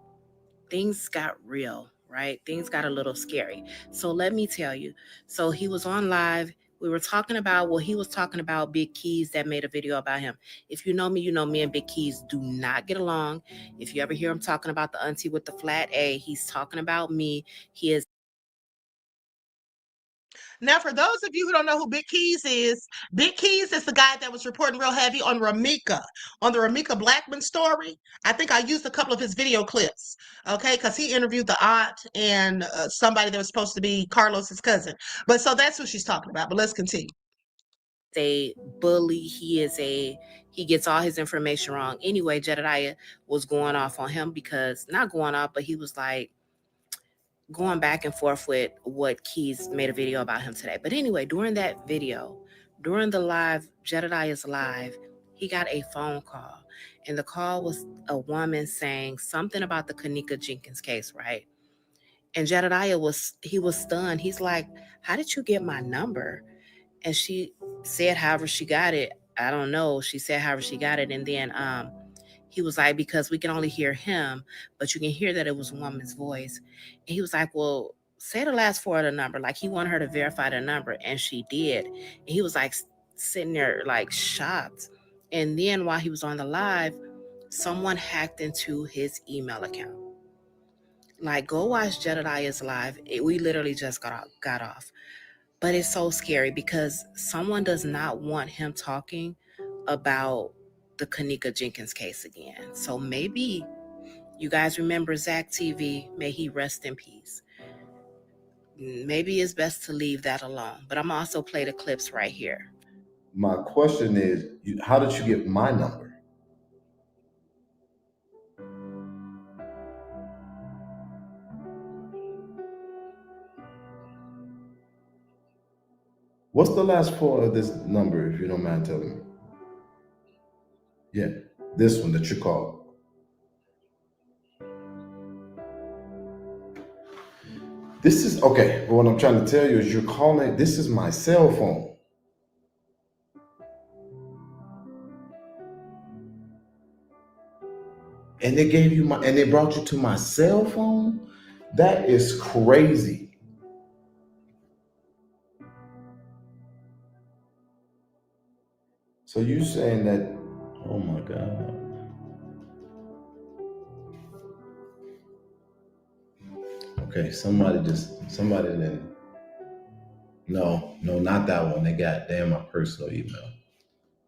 things got real, right? Things got a little scary. So let me tell you. So he was on live. We were talking about, he was talking about Big Keys that made a video about him. If you know me and Big Keys do not get along. If you ever hear him talking about the auntie with the flat A, he's talking about me. He is. Now, for those of you who don't know who Big Keys is the guy that was reporting real heavy on the Ramika Blackman story. I think I used a couple of his video clips, okay, because he interviewed the aunt and somebody that was supposed to be Carlos's cousin. But so that's who she's talking about. But let's continue. A bully. He gets all his information wrong. Anyway, Jedediah was going off on him because, not going off, but he was like, going back and forth with what Keys made a video about him today. But anyway, during that video, during the live, Jedediah's live, he got a phone call. And the call was a woman saying something about the Kenneka Jenkins case, right? And Jedediah was stunned. He's like, how did you get my number? And she said however she got it. I don't know. She said however she got it. And then he was like, because we can only hear him, but you can hear that it was a woman's voice. And he was like, well, say the last four of the number. Like, he wanted her to verify the number, and she did. And he was like sitting there like shocked. And then while he was on the live, someone hacked into his email account. Like, go watch Jedediah's live. We literally just got off. But it's so scary because someone does not want him talking about the Kenneka Jenkins case again. So maybe you guys remember Zach TV, may he rest in peace. Maybe it's best to leave that alone. But I'm also play the clips right here. My question is, how did you get my number? What's the last four of this number, if you don't mind telling me? Yeah, this one that you called. This is, okay, what I'm trying to tell you is you're calling, this is my cell phone. And they gave you and they brought you to my cell phone? That is crazy. So you saying that, oh my God. Okay, somebody then, no, not that one. They got damn my personal email.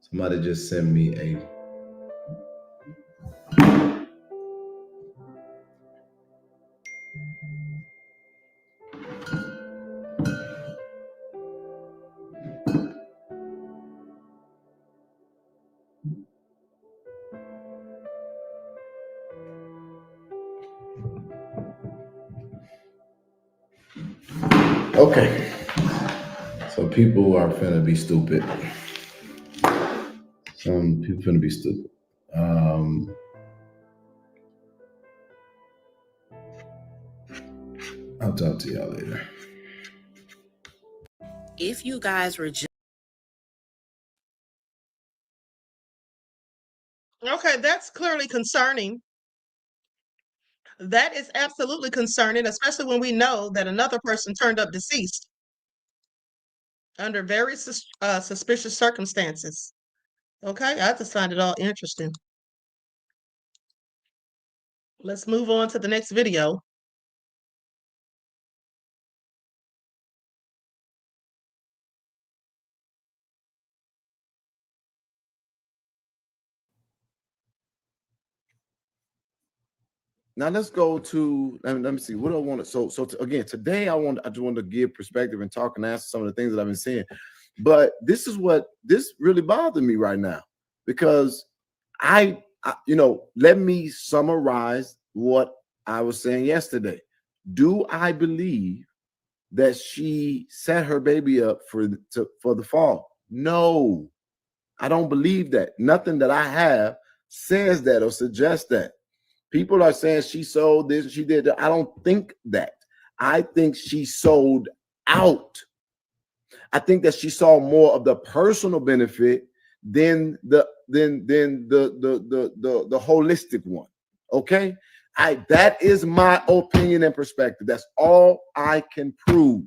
Somebody just sent me a, okay. So people are finna be stupid. Some people finna be stupid. I'll talk to y'all later. If you guys were just Okay, that's clearly concerning. That is absolutely concerning, especially when we know that another person turned up deceased under very suspicious circumstances. Okay, I just find it all interesting. Let's move on to the next video. Now let's go to, let me see, what do I want to, again, today I just want to give perspective and talk and answer some of the things that I've been saying. But this really bothered me right now, because I let me summarize what I was saying yesterday. Do I believe that she set her baby up for the fall? No, I don't believe that. Nothing that I have says that or suggests that. People are saying she sold this, she did that. I don't think that. I think she sold out. I think that she saw more of the personal benefit than the holistic one. Okay, that is my opinion and perspective. That's all I can prove.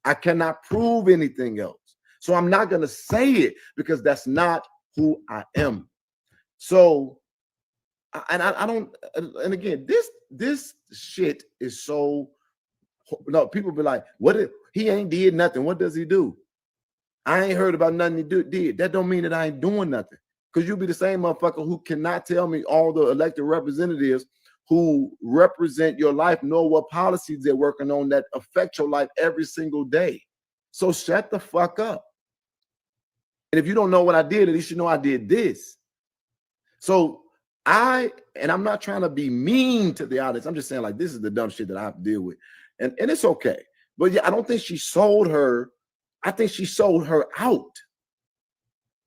I cannot prove anything else. So I'm not gonna say it because that's not who I am. So, and I don't. And again, this shit is so. No, people be like, "What if he ain't did nothing? What does he do?" I ain't heard about nothing he did. That don't mean that I ain't doing nothing. Because you'll be the same motherfucker who cannot tell me all the elected representatives who represent your life know what policies they're working on that affect your life every single day. So shut the fuck up. And if you don't know what I did, at least you know I did this. So I'm not trying to be mean to the audience. I'm just saying, like, this is the dumb shit that I have to deal with. And it's okay. But yeah, I don't think she sold her. I think she sold her out.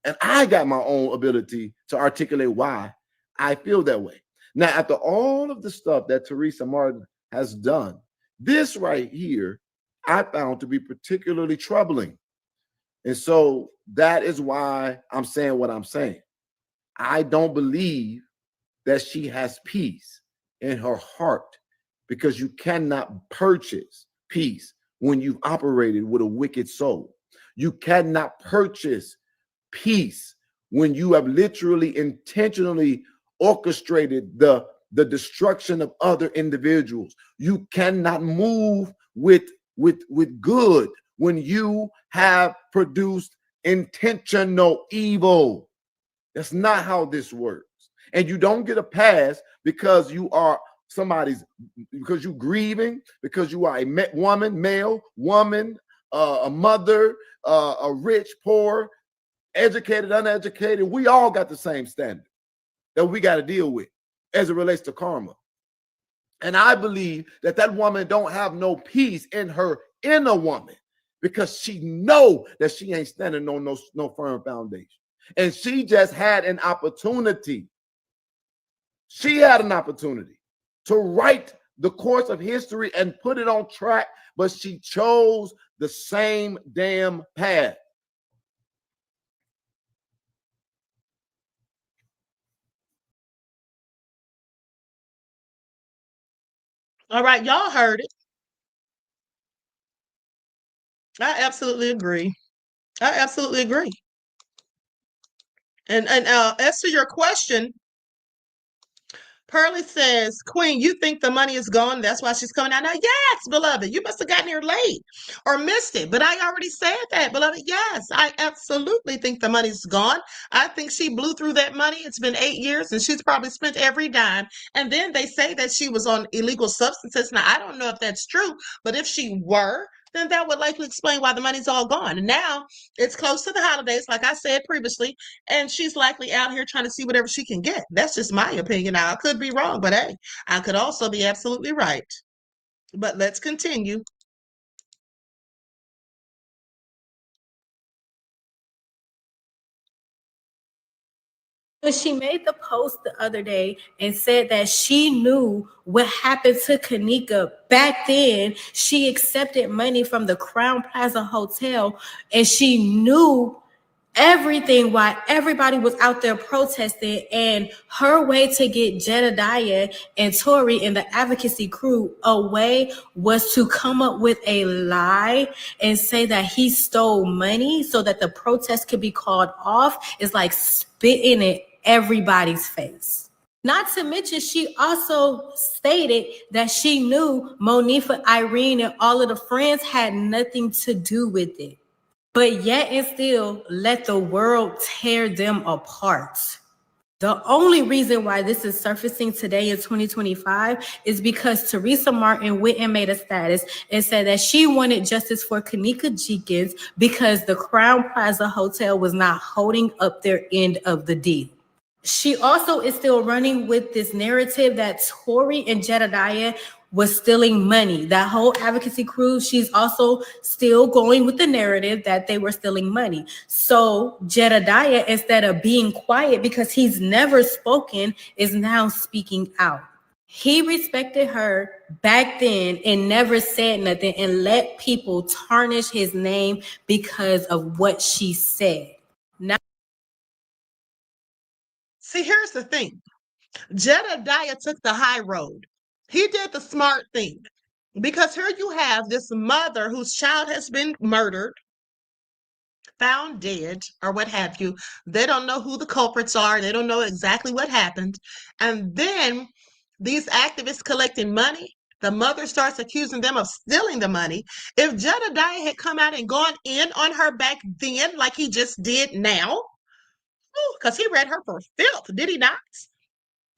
And I got my own ability to articulate why I feel that way. Now, after all of the stuff that Teresa Martin has done, this right here, I found to be particularly troubling. And so that is why I'm saying what I'm saying. I don't believe that she has peace in her heart, because you cannot purchase peace when you've operated with a wicked soul. You cannot purchase peace when you have literally intentionally orchestrated the destruction of other individuals. You cannot move with good when you have produced intentional evil. That's not how this works. And you don't get a pass because you are because you're grieving, because you are a male, woman, a mother, a rich, poor, educated, uneducated. We all got the same standard that we got to deal with as it relates to karma. And I believe that woman don't have no peace in her inner woman, because she know that she ain't standing on no firm foundation. And she just had an opportunity. She had an opportunity to write the course of history and put it on track, but she chose the same damn path. All right, y'all heard it. I absolutely agree. I absolutely agree. And as to your question, Pearlie says, Queen, you think the money is gone? That's why she's coming out now. Yes, beloved. You must have gotten here late or missed it. But I already said that, beloved. Yes, I absolutely think the money's gone. I think she blew through that money. It's been 8 years and she's probably spent every dime. And then they say that she was on illegal substances. Now, I don't know if that's true, but if she were, then that would likely explain why the money's all gone. And now it's close to the holidays, like I said previously, and she's likely out here trying to see whatever she can get. That's just my opinion. Now, I could be wrong, but hey, I could also be absolutely right. But let's continue. When she made the post the other day and said that she knew what happened to Kenneka back then, she accepted money from the Crown Plaza Hotel and she knew everything while everybody was out there protesting, and her way to get Jedediah and Tori and the advocacy crew away was to come up with a lie and say that he stole money so that the protest could be called off. Is like spitting in everybody's face. Not to mention, she also stated that she knew Monifa, Irene, and all of the friends had nothing to do with it. But yet and still let the world tear them apart. The only reason why this is surfacing today in 2025 is because Teresa Martin went and made a status and said that she wanted justice for Kenneka Jenkins because the Crown Plaza Hotel was not holding up their end of the deal. She also is still running with this narrative that Tori and Jedediah was stealing money. That whole advocacy crew, she's also still going with the narrative that they were stealing money. So Jedediah, instead of being quiet because he's never spoken, is now speaking out. He respected her back then and never said nothing and let people tarnish his name because of what she said. Now, see, here's the thing. Jedediah took the high road. He did the smart thing. Because here you have this mother whose child has been murdered, found dead, or what have you. They don't know who the culprits are. They don't know exactly what happened. And then these activists collecting money. The mother starts accusing them of stealing the money. If Jedediah had come out and gone in on her back then, like he just did now, because he read her for filth, did he not?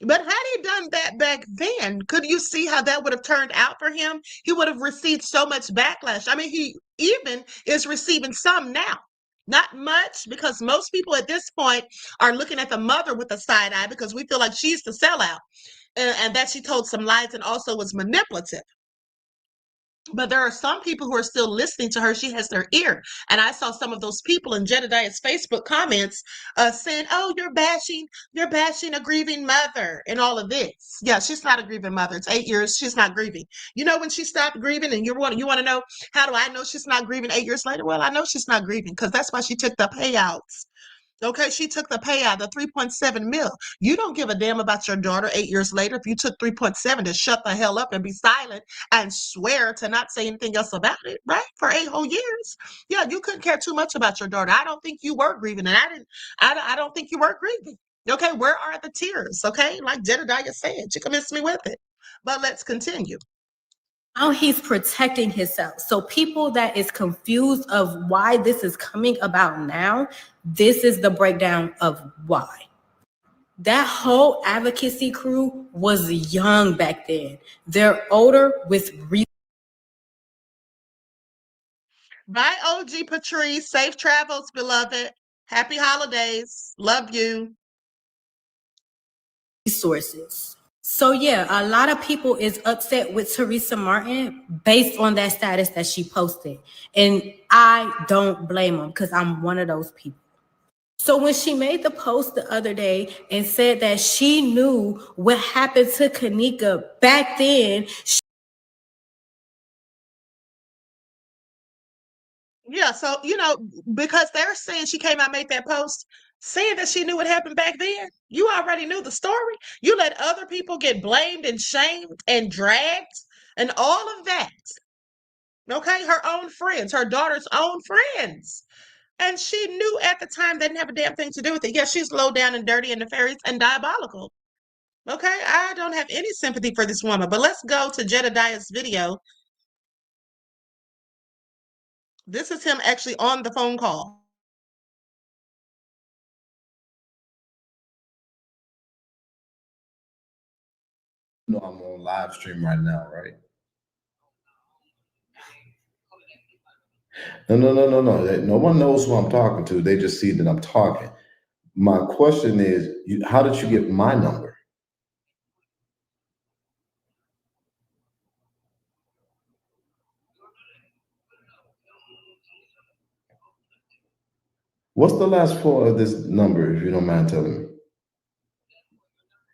But had he done that back then, could you see how that would have turned out for him? He would have received so much backlash. I mean, he even is receiving some now. Not much, because most people at this point are looking at the mother with a side eye because we feel like she's the sellout and that she told some lies and also was manipulative. But there are some people who are still listening to her. She has their ear. And I saw some of those people in Jedediah's Facebook comments saying, oh, you're bashing a grieving mother and all of this. Yeah, she's not a grieving mother. It's 8 years. She's not grieving. You know when she stopped grieving, and you want to know, how do I know she's not grieving 8 years later? Well, I know she's not grieving because that's why she took the payouts. Okay, she took the payout, the 3.7 mil. You don't give a damn about your daughter 8 years later if you took 3.7 to shut the hell up and be silent and swear to not say anything else about it, right? For 8 whole years. Yeah, you couldn't care too much about your daughter. I don't think you were grieving, and I don't think you were grieving. Okay, where are the tears? Okay, like Jedediah said, you convinced me with it. But let's continue. Now he's protecting himself. So people that is confused of why this is coming about now, this is the breakdown of why. That whole advocacy crew was young back then. They're older with Bye, OG Patrice. Safe travels, beloved. Happy holidays. Love you. resources. So yeah, a lot of people is upset with Teresa Martin based on that status that she posted. And I don't blame them because I'm one of those people. So when she made the post the other day and said that she knew what happened to Kenneka back then, Yeah, so because they're saying she came out and made that post saying that she knew what happened back then. You already knew the story. You let other people get blamed and shamed and dragged and all of that. Okay, her own friends, her daughter's own friends. And she knew at the time they didn't have a damn thing to do with it. Yes, she's low down and dirty and nefarious and diabolical. Okay, I don't have any sympathy for this woman. But let's go to Jedediah's video. This is him actually on the phone call. No, I'm on live stream right now, right? No. No one knows who I'm talking to. They just see that I'm talking. My question is, how did you get my number? What's the last four of this number, if you don't mind telling me?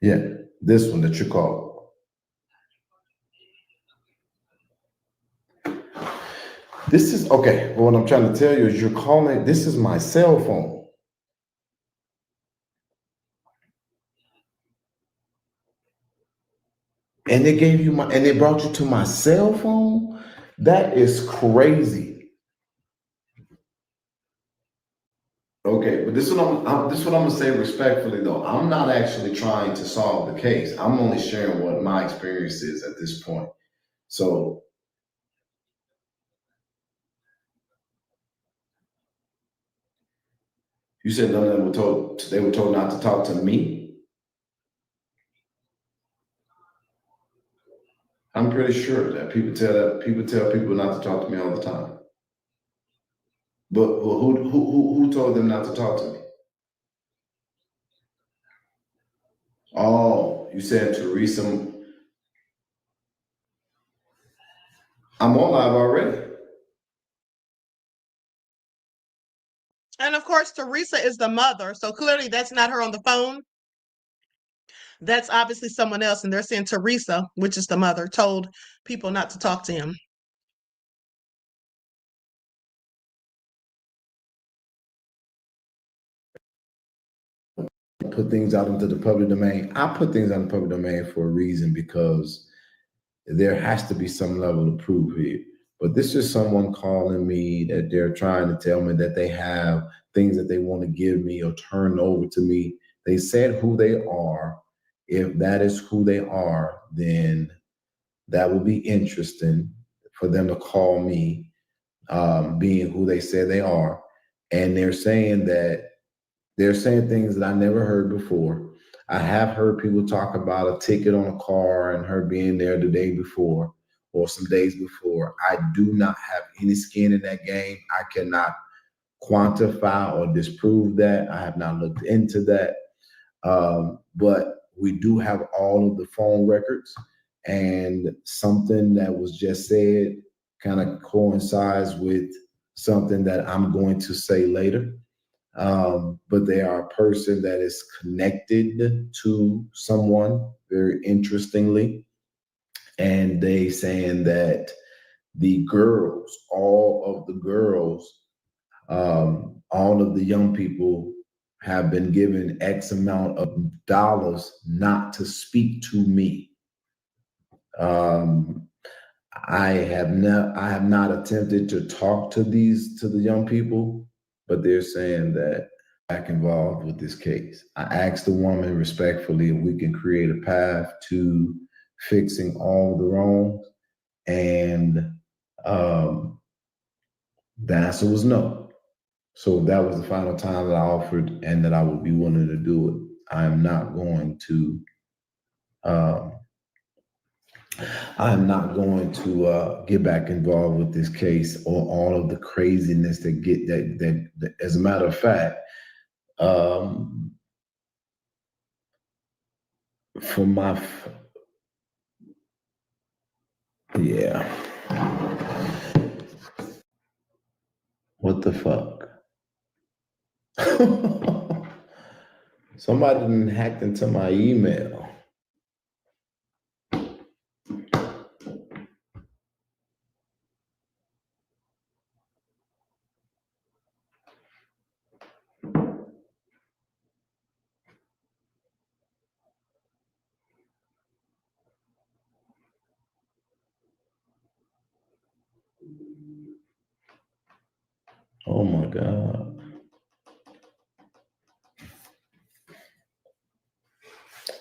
Yeah, this one that you called. This is okay. Well, what I'm trying to tell you is you're calling. This is my cell phone. And they gave you and they brought you to my cell phone? That is crazy. Okay, but this is what I'm gonna say respectfully though. I'm not actually trying to solve the case. I'm only sharing what my experience is at this point. So you said none of them they were told not to talk to me? I'm pretty sure that people tell people not to talk to me all the time. But who told them not to talk to me? Oh, you said Teresa. I'm on live already. And of course, Teresa is the mother. So clearly that's not her on the phone. That's obviously someone else. And they're saying Teresa, which is the mother, told people not to talk to him. Put things out into the public domain. I put things out in the public domain for a reason, because there has to be some level of proof here. But this is someone calling me that they're trying to tell me that they have things that they want to give me or turn over to me. They said who they are. If that is who they are, then that would be interesting for them to call me, being who they say they are. And they're saying things that I never heard before. I have heard people talk about a ticket on a car and her being there the day before or some days before. I do not have any skin in that game. I cannot quantify or disprove that. I have not looked into that. But we do have all of the phone records, and something that was just said kind of coincides with something that I'm going to say later. But they are a person that is connected to someone very interestingly. And they saying that the girls, all of the girls, all of the young people have been given X amount of dollars not to speak to me. I have not attempted to talk to the young people, but they're saying that back involved with this case. I asked the woman respectfully if we can create a path to fixing all the wrongs, and the answer was no. So that was the final time that I offered, and that I would be willing to do it. I'm not going to get back involved with this case or all of the craziness that as a matter of fact, for my yeah. What the fuck? Somebody done hacked into my email. Oh my God.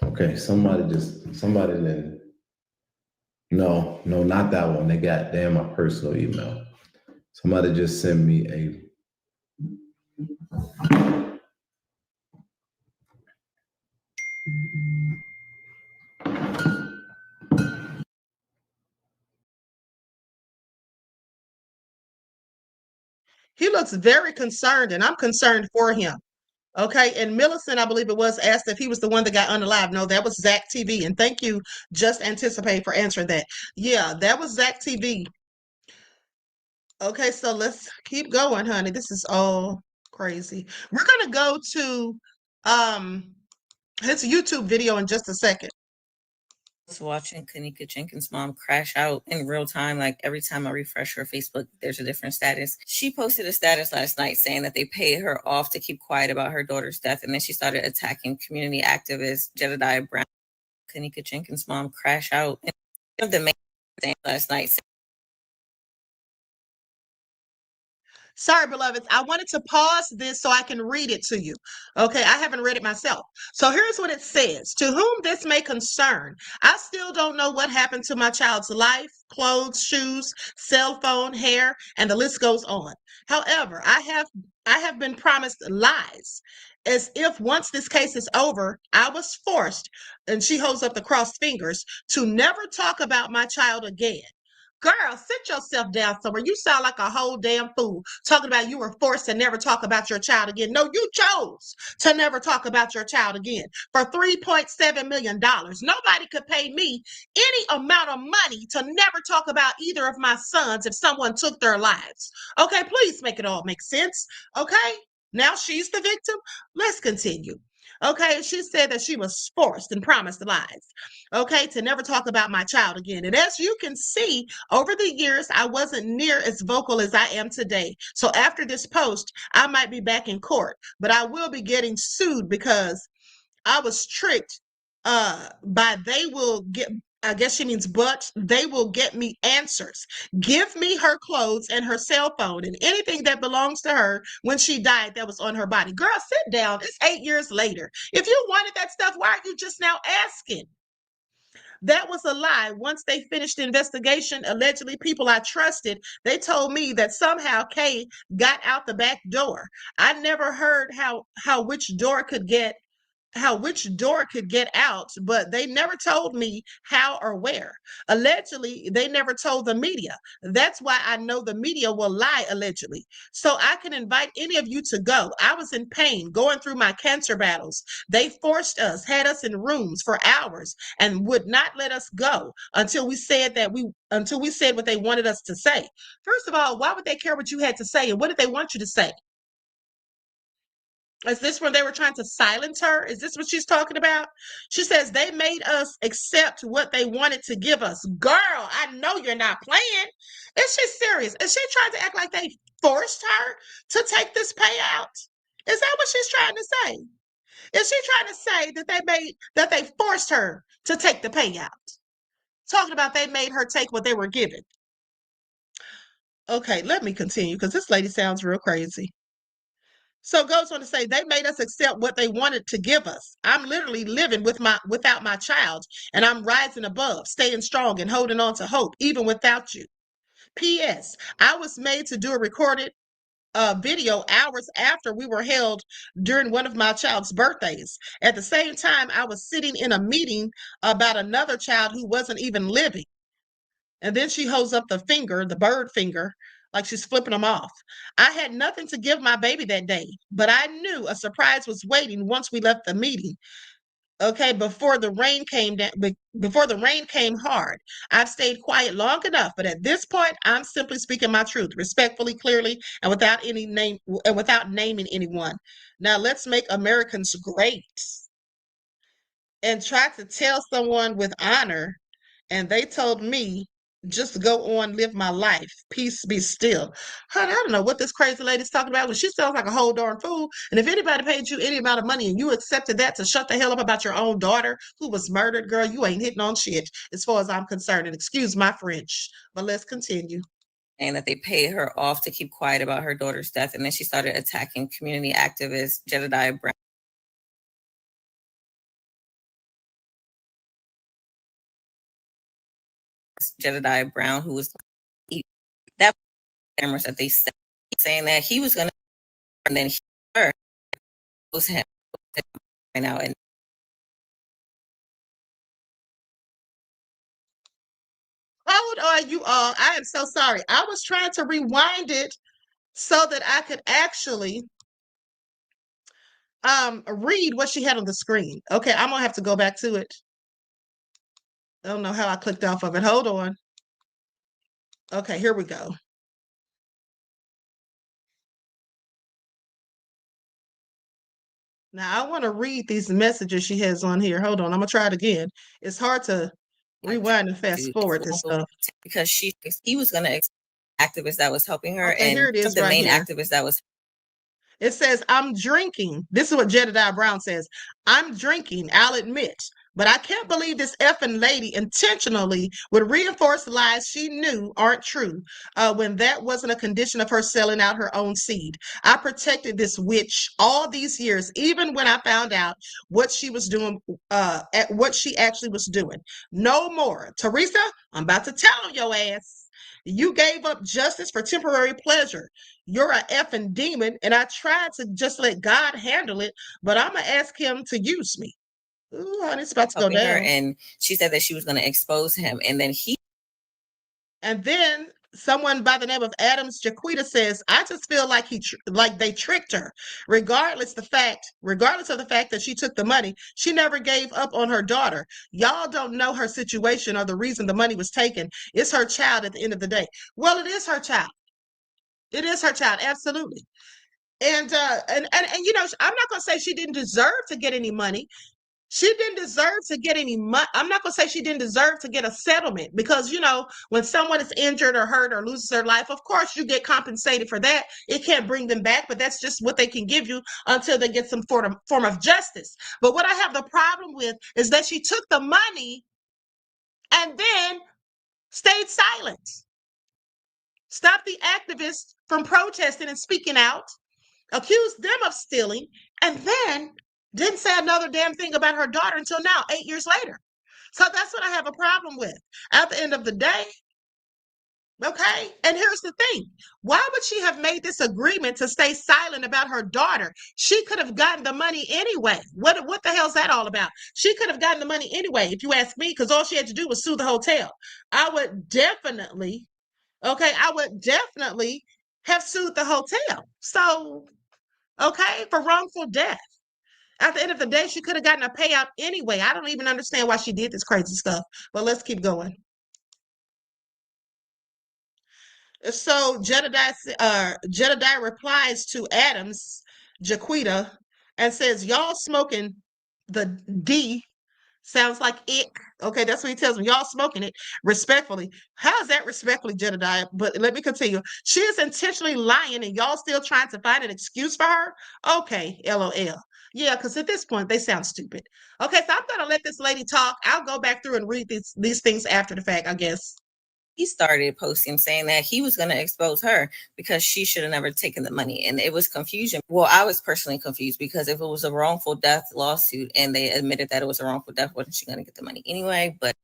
Okay, somebody then. No, not that one. They got my personal email. Somebody just sent me a. He looks very concerned, and I'm concerned for him. Okay, and Millicent, I believe it was, asked if he was the one that got unalive. No, that was Zach TV. And thank you, Just Anticipate, for answering that. Yeah, that was Zach TV. Okay, so let's keep going, honey. This is all crazy. We're gonna go to his YouTube video in just a second. Watching Kenneka Jenkins' mom crash out in real time. Like every time I refresh her Facebook, there's a different status. She posted a status last night saying that they paid her off to keep quiet about her daughter's death, and then she started attacking community activist Jedediah Brown. Kenneka Jenkins' mom crash out. And the main thing last night. Sorry, beloveds. I wanted to pause this so I can read it to you. Okay, I haven't read it myself. So here's what it says. To whom this may concern, I still don't know what happened to my child's life, clothes, shoes, cell phone, hair, and the list goes on. However, I have been promised lies, as if once this case is over, I was forced, and she holds up the crossed fingers, to never talk about my child again. Girl, sit yourself down somewhere. You sound like a whole damn fool talking about you were forced to never talk about your child again. No, you chose to never talk about your child again for $3.7 million. Nobody could pay me any amount of money to never talk about either of my sons if someone took their lives. Okay, please make it all make sense. Okay, now she's the victim. Let's continue. Okay, she said that she was forced and promised lies. Okay, to never talk about my child again. And as you can see, over the years, I wasn't near as vocal as I am today. So after this post, I might be back in court, but I will be getting sued because I was tricked by they will get, I guess she means, but they will get me answers. Give me her clothes and her cell phone and anything that belongs to her when she died that was on her body. Girl, sit down. It's 8 years later. If you wanted that stuff, why are you just now asking? That was a lie. Once they finished the investigation, allegedly people I trusted, they told me that somehow Kay got out the back door. I never heard how which door could get out, but they never told me how or where. Allegedly, they never told the media. That's why I know the media will lie, allegedly. So I can invite any of you to go. I was in pain, going through my cancer battles. They forced us, had us in rooms for hours, and would not let us go until we said what they wanted us to say. First of all, why would they care what you had to say, and what did they want you to say? Is this when they were trying to silence her? Is this what she's talking about? She says they made us accept what they wanted to give us. Girl, I know you're not playing. Is she serious? Is she trying to act like they forced her to take this payout? Is that what she's trying to say? Is she trying to say that they forced her to take the payout? Talking about they made her take what they were given. Okay, let me continue because this lady sounds real crazy. So it goes on to say they made us accept what they wanted to give us. I'm literally living without my child, and I'm rising above, staying strong and holding on to hope, even without you. P.S. I was made to do a recorded video hours after we were held during one of my child's birthdays. At the same time, I was sitting in a meeting about another child who wasn't even living. And then she holds up the finger, the bird finger, like she's flipping them off. I had nothing to give my baby that day, but I knew a surprise was waiting once we left the meeting. Okay, before the rain came hard. I've stayed quiet long enough, but at this point, I'm simply speaking my truth, respectfully, clearly, and without naming anyone. Now let's make Americans great. And try to tell someone with honor, and they told me just go on, live my life. Peace be still. Honey, I don't know what this crazy lady's talking about, but she sounds like a whole darn fool. And if anybody paid you any amount of money and you accepted that to shut the hell up about your own daughter who was murdered, girl, you ain't hitting on shit as far as I'm concerned. And excuse my French, but let's continue. saying that they paid her off to keep quiet about her daughter's death, and then she started attacking community activist Jedediah Brown. Jedediah Brown, who was that cameras that they said, saying that he was going to, and then her was him right now. And hold on, you all. I am so sorry. I was trying to rewind it so that I could actually read what she had on the screen. Okay, I'm gonna have to go back to it. I don't know how I clicked off of it. Hold on. Okay, here we go. Now I want to read these messages she has on here. Hold on, I'm gonna try it again. It's hard to rewind and fast forward this stuff. Because he was going to activist that was helping her, Okay, and here it is the right main here. activist that was. It says, I'm drinking. This is what Jedediah Brown says. I'm drinking, I'll admit. But I can't believe this effing lady intentionally would reinforce lies she knew aren't true when that wasn't a condition of her selling out her own seed. I protected this witch all these years, even when I found out what she was doing, what she actually was doing. No more. Teresa, I'm about to tell your ass. You gave up justice for temporary pleasure. You're a effing demon, and I tried to just let God handle it, but I'm gonna ask him to use me. Ooh, honey, it's about to go down. And she said that she was going to expose him, and then someone by the name of Adams Jaquita says, I just feel like they tricked her. Regardless of the fact that she took the money, she never gave up on her daughter. Y'all don't know her situation or the reason the money was taken. It's her child at the end of the day. Well, it is her child. It is her child, absolutely. And you know, I'm not gonna say she didn't deserve to get any money. She didn't deserve to get any money. I'm not gonna say she didn't deserve to get a settlement, because you know, when someone is injured or hurt or loses their life, of course you get compensated for that. It can't bring them back, but that's just what they can give you until they get some form of justice. But what I have the problem with is that she took the money and then stayed silent. Stopped the activists from protesting and speaking out, accused them of stealing, and then didn't say another damn thing about her daughter until now, 8 years later. So that's what I have a problem with. At the end of the day, okay, and here's the thing. Why would she have made this agreement to stay silent about her daughter? She could have gotten the money anyway. What the hell's that all about? She could have gotten the money anyway, if you ask me, because all she had to do was sue the hotel. I would definitely have sued the hotel. So, okay, for wrongful death. At the end of the day, she could have gotten a payout anyway. I don't even understand why she did this crazy stuff. But let's keep going. So Jedediah replies to Adams Jaquita and says, y'all smoking the D sounds like ick. Okay, that's what he tells me. Y'all smoking it respectfully. How is that respectfully, Jedediah? But let me continue. She is intentionally lying and y'all still trying to find an excuse for her? Okay, LOL. Yeah, because at this point, they sound stupid. Okay, so I'm going to let this lady talk. I'll go back through and read these things after the fact, I guess. He started posting saying that he was going to expose her because she should have never taken the money. And it was confusion. Well, I was personally confused, because if it was a wrongful death lawsuit and they admitted that it was a wrongful death, wasn't she going to get the money anyway? But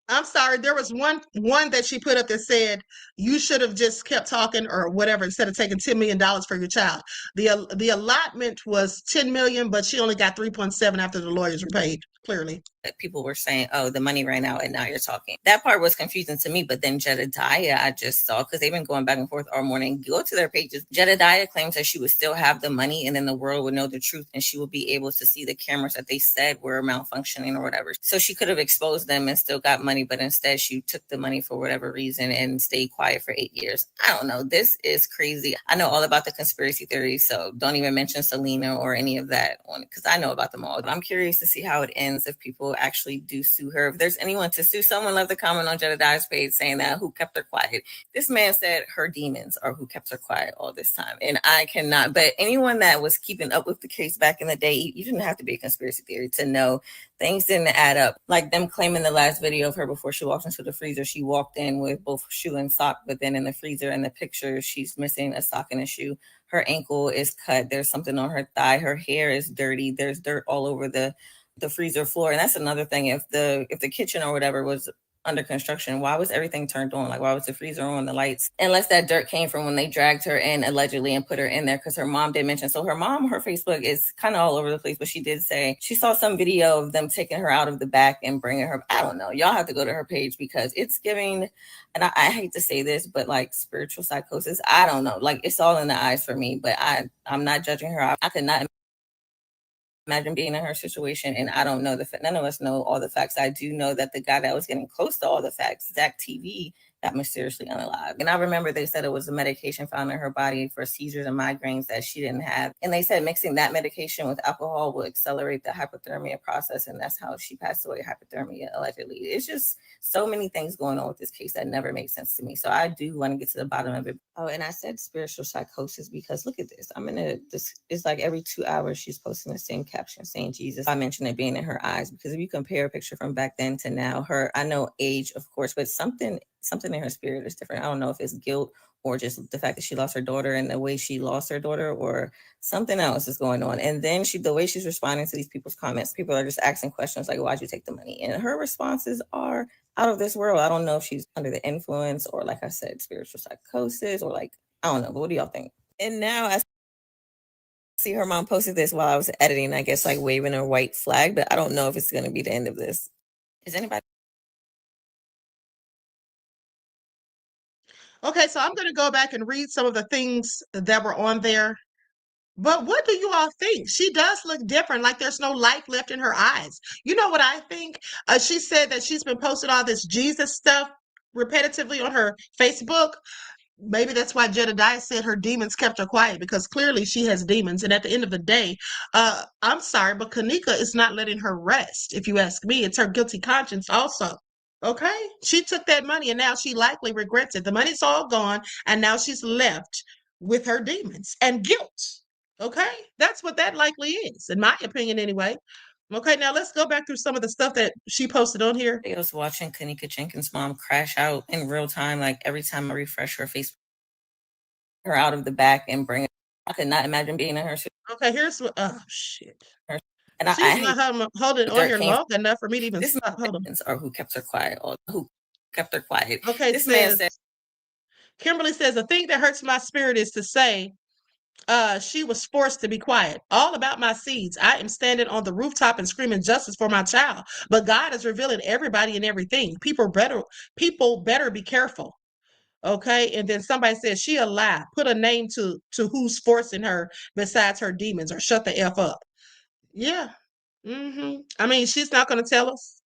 I'm sorry, there was one that she put up that said you should have just kept talking or whatever instead of taking $10 million for your child. The allotment was $10 million, but she only got 3.7 after the lawyers were paid. Clearly, people were saying, oh, the money ran out and now you're talking. That part was confusing to me. But then Jedediah, I just saw, because they've been going back and forth all morning. Go to their pages. Jedediah claims that she would still have the money and then the world would know the truth and she would be able to see the cameras that they said were malfunctioning or whatever. So she could have exposed them and still got money, but instead she took the money for whatever reason and stayed quiet for 8 years. I don't know. This is crazy. I know all about the conspiracy theories, so don't even mention Selena or any of that one, because I know about them all. I'm curious to see how it ends if people will actually do sue her. If there's anyone to sue, someone left a comment on Jedediah's page saying that who kept her quiet. This man said her demons are who kept her quiet all this time. And I cannot, but anyone that was keeping up with the case back in the day, you didn't have to be a conspiracy theory to know things didn't add up. Like them claiming the last video of her before she walked into the freezer, she walked in with both shoe and sock, but then in the freezer in the picture, she's missing a sock and a shoe. Her ankle is cut. There's something on her thigh. Her hair is dirty. There's dirt all over the freezer floor. And that's another thing. If the kitchen or whatever was under construction, why was everything turned on? Like, why was the freezer on, the lights? Unless that dirt came from when they dragged her in allegedly and put her in there, because her mom did mention. So her mom, her Facebook is kind of all over the place, but she did say she saw some video of them taking her out of the back and bringing her. I don't know. Y'all have to go to her page because it's giving, and I hate to say this, but like spiritual psychosis. I don't know. Like, it's all in the eyes for me, but I'm not judging her. I could not imagine being in her situation, and I don't know none of us know all the facts. I do know that the guy that was getting close to all the facts, Zach TV, got mysteriously unalive. And I remember they said it was a medication found in her body for seizures and migraines that she didn't have. And they said mixing that medication with alcohol will accelerate the hypothermia process, and that's how she passed away, hypothermia, allegedly. It's just so many things going on with this case that never make sense to me. So I do want to get to the bottom of it. Oh, and I said spiritual psychosis because look at this. It's like every 2 hours she's posting the same caption saying Jesus. I mentioned it being in her eyes because if you compare a picture from back then to now, I know age, of course, but something in her spirit is different. I don't know if it's guilt or just the fact that she lost her daughter and the way she lost her daughter, or something else is going on. And then the way she's responding to these people's comments, people are just asking questions like, why'd you take the money? And her responses are out of this world. I don't know if she's under the influence or, like I said, spiritual psychosis, or like, I don't know, but what do y'all think? And now I see her mom posted this while I was editing, I guess, like waving a white flag, but I don't know if it's going to be the end of this. Is anybody? Okay, so I'm going to go back and read some of the things that were on there. But what do you all think? She does look different, like there's no life left in her eyes. You know what I think? She said that she's been posting all this Jesus stuff repetitively on her Facebook. Maybe that's why Jedediah said her demons kept her quiet, because clearly she has demons. And at the end of the day, I'm sorry, but Kenneka is not letting her rest. If you ask me, it's her guilty conscience also. Okay, she took that money and now she likely regrets it. The money's all gone and now she's left with her demons and guilt. Okay, that's what that likely is, in my opinion, anyway. Okay, now let's go back through some of the stuff that she posted on here. I was watching Kenneka Jenkins' mom crash out in real time. Like every time I refresh her Facebook, her out of the back and bring it. I could not imagine being in her situation. Okay, here's what. Oh shit. And she's not holding on here long enough for me to even stop. Hold on. Or who kept her quiet? Or who kept her quiet? Okay, this man said. Kimberly says, the thing that hurts my spirit is to say she was forced to be quiet. All about my seeds. I am standing on the rooftop and screaming justice for my child. But God is revealing everybody and everything. People better be careful. Okay, and then somebody says she a lie. Put a name to who's forcing her besides her demons, or shut the F up. Yeah. I mean, she's not going to tell us.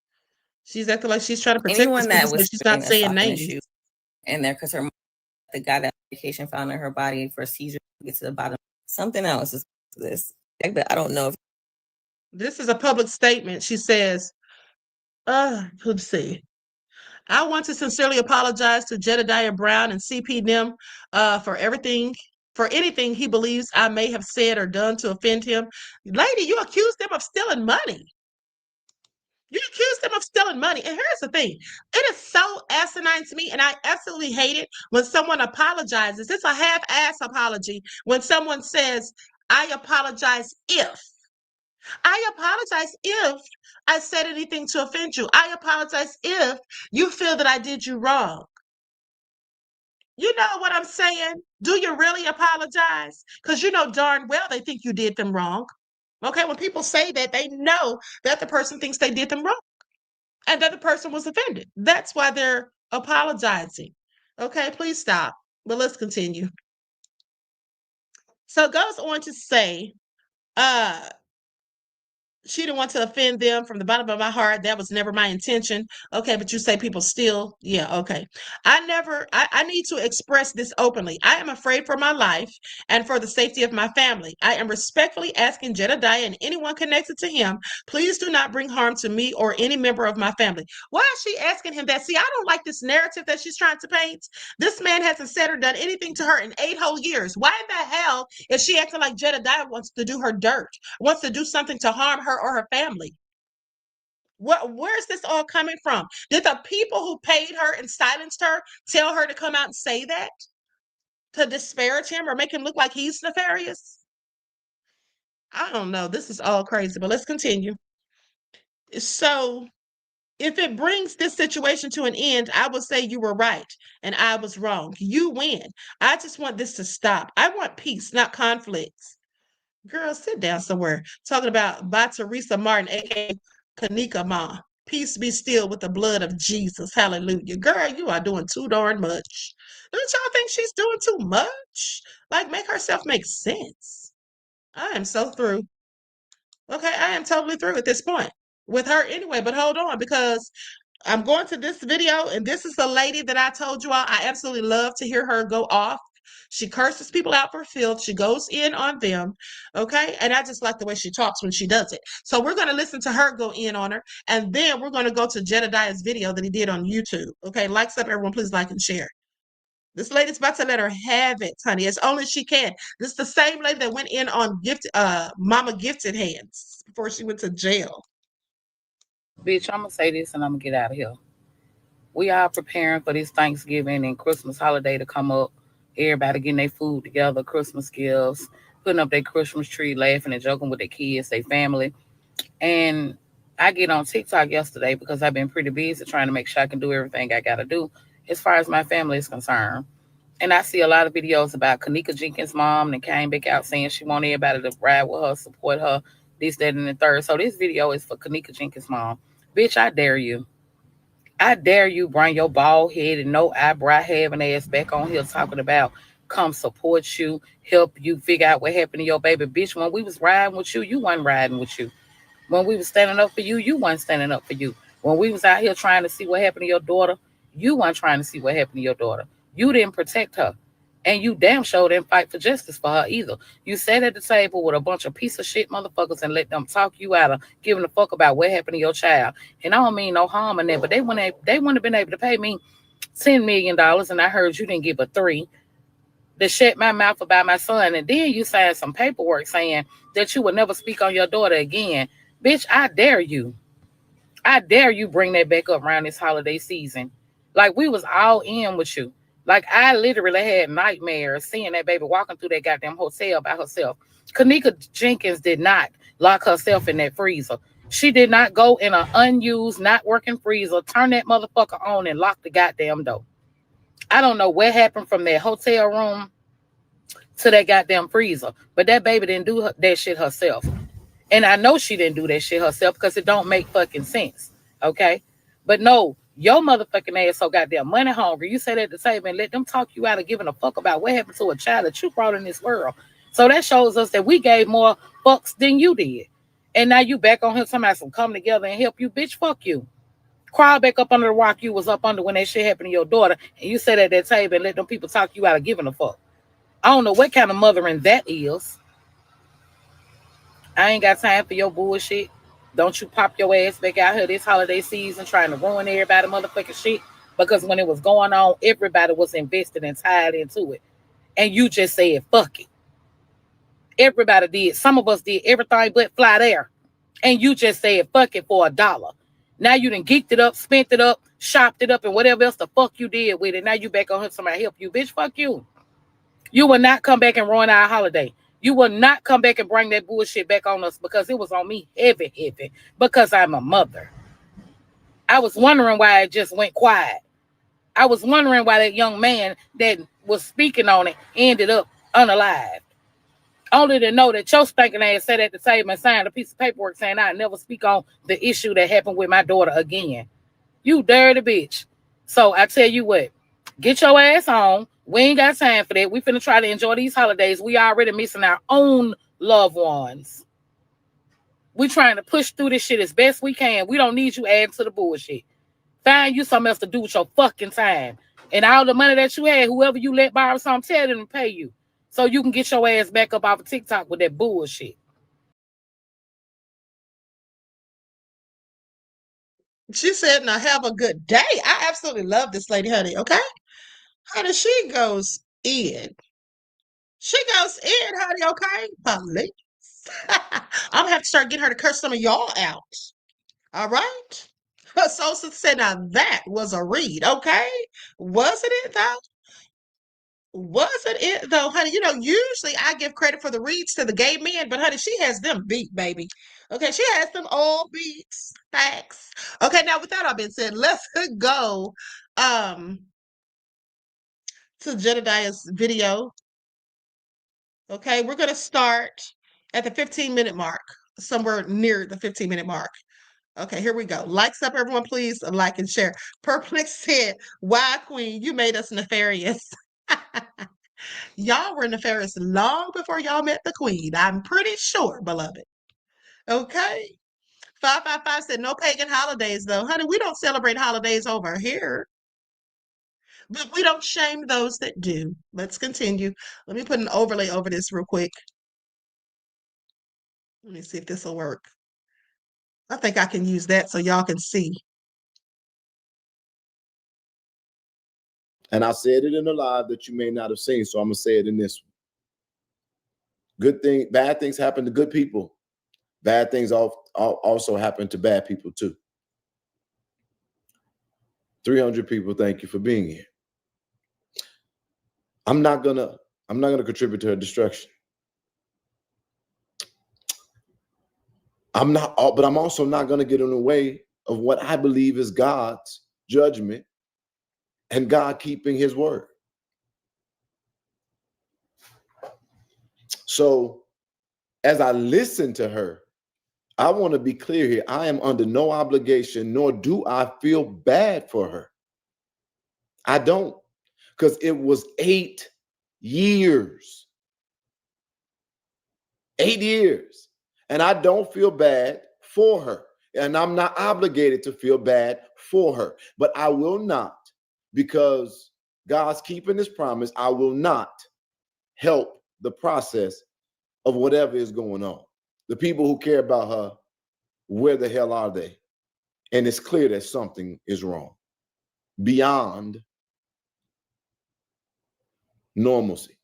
She's acting like she's trying to protect anyone that was. She's not saying names. In there because the guy that medication found in her body for seizure. Get to the bottom. Something else is this. I don't know if this is a public statement. She says, let's see. I want to sincerely apologize to Jedediah Brown and CP Nim for anything he believes I may have said or done to offend him. Lady, you accused them of stealing money. You accused them of stealing money. And here's the thing. It is so asinine to me, and I absolutely hate it when someone apologizes. It's a half-ass apology when someone says, I apologize if. I apologize if I said anything to offend you. I apologize if you feel that I did you wrong. You know what I'm saying? Do you really apologize? Because you know darn well they think you did them wrong. Okay, when people say that, they know that the person thinks they did them wrong and that the person was offended. That's why they're apologizing. Okay, please stop. But let's continue. So it goes on to say, She didn't want to offend them from the bottom of my heart. That was never my intention. Okay, but you say people still, yeah, okay. I need to express this openly. I am afraid for my life and for the safety of my family. I am respectfully asking Jedediah and anyone connected to him, please do not bring harm to me or any member of my family. Why is she asking him that? See, I don't like this narrative that she's trying to paint. This man hasn't said or done anything to her in 8 whole years. Why in the hell is she acting like Jedediah wants to do her dirt, wants to do something to harm her or her family? Where's this all coming from? Did the people who paid her and silenced her tell her to come out and say that? To disparage him or make him look like he's nefarious? I don't know. This is all crazy, but let's continue. So, if it brings this situation to an end, I will say you were right and I was wrong. You win. I just want this to stop. I want peace, not conflicts. Girl, sit down somewhere. Talking about by Teresa Martin, aka Kenneka Ma. Peace be still with the blood of Jesus. Hallelujah. Girl, you are doing too darn much. Don't y'all think she's doing too much? Like, make herself make sense. I am so through. Okay, I am totally through at this point with her anyway. But hold on, because I'm going to this video, and this is the lady that I told you all I absolutely love to hear her go off. She curses people out for filth. She goes in on them. Okay. And I just like the way she talks when she does it. So we're going to listen to her go in on her. And then we're going to go to Jedediah's video that he did on YouTube. Okay. Likes up, everyone. Please like and share. This lady's about to let her have it, honey, as only she can. This is the same lady that went in on Mama Gifted Hands before she went to jail. Bitch, I'm going to say this and I'm going to get out of here. We are preparing for this Thanksgiving and Christmas holiday to come up. Everybody getting their food together, Christmas gifts, putting up their Christmas tree, laughing and joking with their kids, their family. And I get on TikTok yesterday because I've been pretty busy trying to make sure I can do everything I got to do as far as my family is concerned. And I see a lot of videos about Kenneka Jenkins' mom and came back out saying she want everybody to ride with her, support her, this, that, and the third. So this video is for Kenneka Jenkins' mom. Bitch, I dare you. I dare you bring your bald head and no eyebrow having ass back on here talking about come support you, help you figure out what happened to your baby. Bitch, when we was riding with you, you wasn't riding with you. When we was standing up for you, you wasn't standing up for you. When we was out here trying to see what happened to your daughter, you weren't trying to see what happened to your daughter. You didn't protect her. And you damn sure didn't fight for justice for her either. You sat at the table with a bunch of piece of shit motherfuckers and let them talk you out of giving a fuck about what happened to your child. And I don't mean no harm in that, but they wouldn't have been able to pay me $10 million, and I heard you didn't give a $3 million to shut my mouth about my son. And then you signed some paperwork saying that you would never speak on your daughter again. Bitch, I dare you. I dare you bring that back up around this holiday season. Like, we was all in with you. Like, I literally had nightmares seeing that baby walking through that goddamn hotel by herself. Kenneka Jenkins did not lock herself in that freezer. She did not go in an unused, not working freezer, turn that motherfucker on and lock the goddamn door. I don't know what happened from that hotel room to that goddamn freezer, but that baby didn't do that shit herself. And I know she didn't do that shit herself because it don't make fucking sense, okay? But no, your motherfucking ass so goddamn money hungry. You sat at the table and let them talk you out of giving a fuck about what happened to a child that you brought in this world. So that shows us that we gave more fucks than you did. And now you back on here, somebody some come together and help you. Bitch, fuck you. Crawl back up under the rock you was up under when that shit happened to your daughter. And you sat at that table and let them people talk you out of giving a fuck. I don't know what kind of mothering that is. I ain't got time for your bullshit. Don't you pop your ass back out here this holiday season trying to ruin everybody motherfucking shit. Because when it was going on, everybody was invested and tied into it. And you just said, fuck it. Everybody did. Some of us did everything but fly there. And you just said, fuck it for $1. Now you done geeked it up, spent it up, shopped it up, and whatever else the fuck you did with it. Now you back on here, somebody help you. Bitch, fuck you. You will not come back and ruin our holiday. You will not come back and bring that bullshit back on us because it was on me heavy, because I'm a mother. I was wondering why it just went quiet. I was wondering why that young man that was speaking on it ended up unalived. Only to know that your stinking ass sat at the table and signed a piece of paperwork saying I never speak on the issue that happened with my daughter again. You dirty bitch. So I tell you what, get your ass on. We ain't got time for that. We finna try to enjoy these holidays. We already missing our own loved ones. We trying to push through this shit as best we can. We don't need you adding to the bullshit. Find you something else to do with your fucking time. And all the money that you had, whoever you let borrow something, tell them to pay you. So you can get your ass back up off of TikTok with that bullshit. She said, now have a good day. I absolutely love this lady, honey, okay? Honey, she goes in. She goes in, honey, okay? Police. I'm gonna have to start getting her to curse some of y'all out. All right? Sosa said, now that was a read, okay? Wasn't it though? Wasn't it though, honey? You know, usually I give credit for the reads to the gay men, but honey, she has them beat, baby. Okay, she has them all beats. Facts. Okay, now with that all being said, let's go to Jedediah's video. Okay, we're gonna start at the 15-minute mark, somewhere near the 15-minute mark. Okay, here we go. Likes up, everyone, please. Like and share. Perplex said, why, Queen? You made us nefarious. Y'all were nefarious long before y'all met the Queen. I'm pretty sure, beloved. Okay. 555 said, no pagan holidays, though. Honey, we don't celebrate holidays over here. But we don't shame those that do. Let's continue. Let me put an overlay over this real quick. Let me see if this will work. I think I can use that so y'all can see. And I said it in a live that you may not have seen, so I'm gonna say it in this one. Bad things happen to good people. Bad things also happen to bad people too. 300 people, thank you for being here. I'm not gonna contribute to her destruction. But I'm also not gonna get in the way of what I believe is God's judgment and God keeping his word. So as I listen to her, I want to be clear here. I am under no obligation, nor do I feel bad for her. I don't, because it was 8 years. 8 years. And I don't feel bad for her. And I'm not obligated to feel bad for her. But I will not, because God's keeping his promise, I will not help the process of whatever is going on. The people who care about her, where the hell are they? And it's clear that something is wrong beyond normalcy.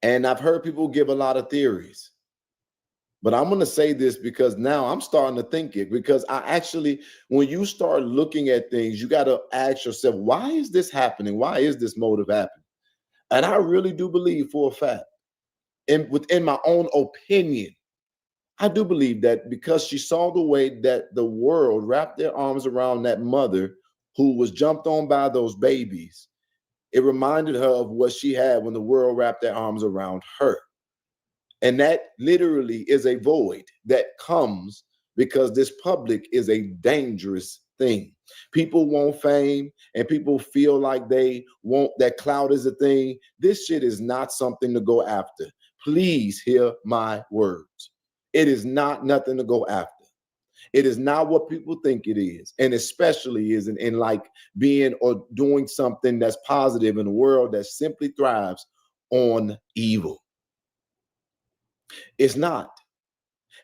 And I've heard people give a lot of theories, but I'm going to say this because now I'm starting to think it, because I actually, when you start looking at things, you got to ask yourself, why is this happening? Why is this motive happening? And I really do believe for a fact, within my own opinion, I do believe that because she saw the way that the world wrapped their arms around that mother who was jumped on by those babies, it reminded her of what she had when the world wrapped their arms around her. And that literally is a void that comes because this public is a dangerous thing. People want fame and people feel like they want that clout is a thing. This shit is not something to go after. Please hear my words. It is not nothing to go after. It is not what people think it is, and especially isn't in like being or doing something that's positive in a world that simply thrives on evil. It's not.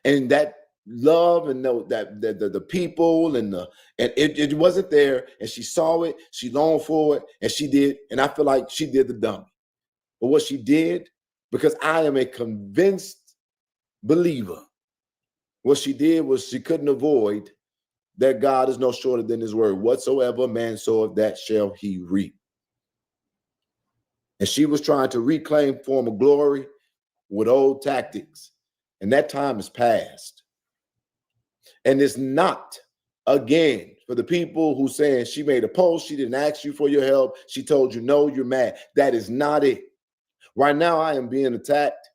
And that love and the people and it wasn't there, and she saw it, she longed for it, and she did, and I feel like she did the dummy. But what she did, because I am a convinced believer, what she did was she couldn't avoid that God is no shorter than his word. Whatsoever a man soweth, that shall he reap. And she was trying to reclaim form of glory with old tactics. And that time is past. And it's not, again, for the people who saying she made a post, she didn't ask you for your help, she told you no, you're mad. That is not it. Right now, I am being attacked.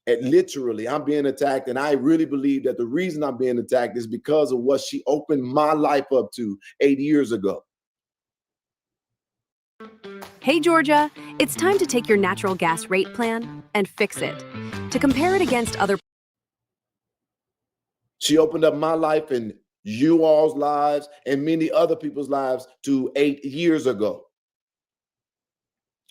And literally, I'm being attacked, and I really believe that the reason I'm being attacked is because of what she opened my life up to 8 years ago. Hey, Georgia, it's time to take your natural gas rate plan and fix it. To compare it against other She opened up my life and you all's lives and many other people's lives to 8 years ago.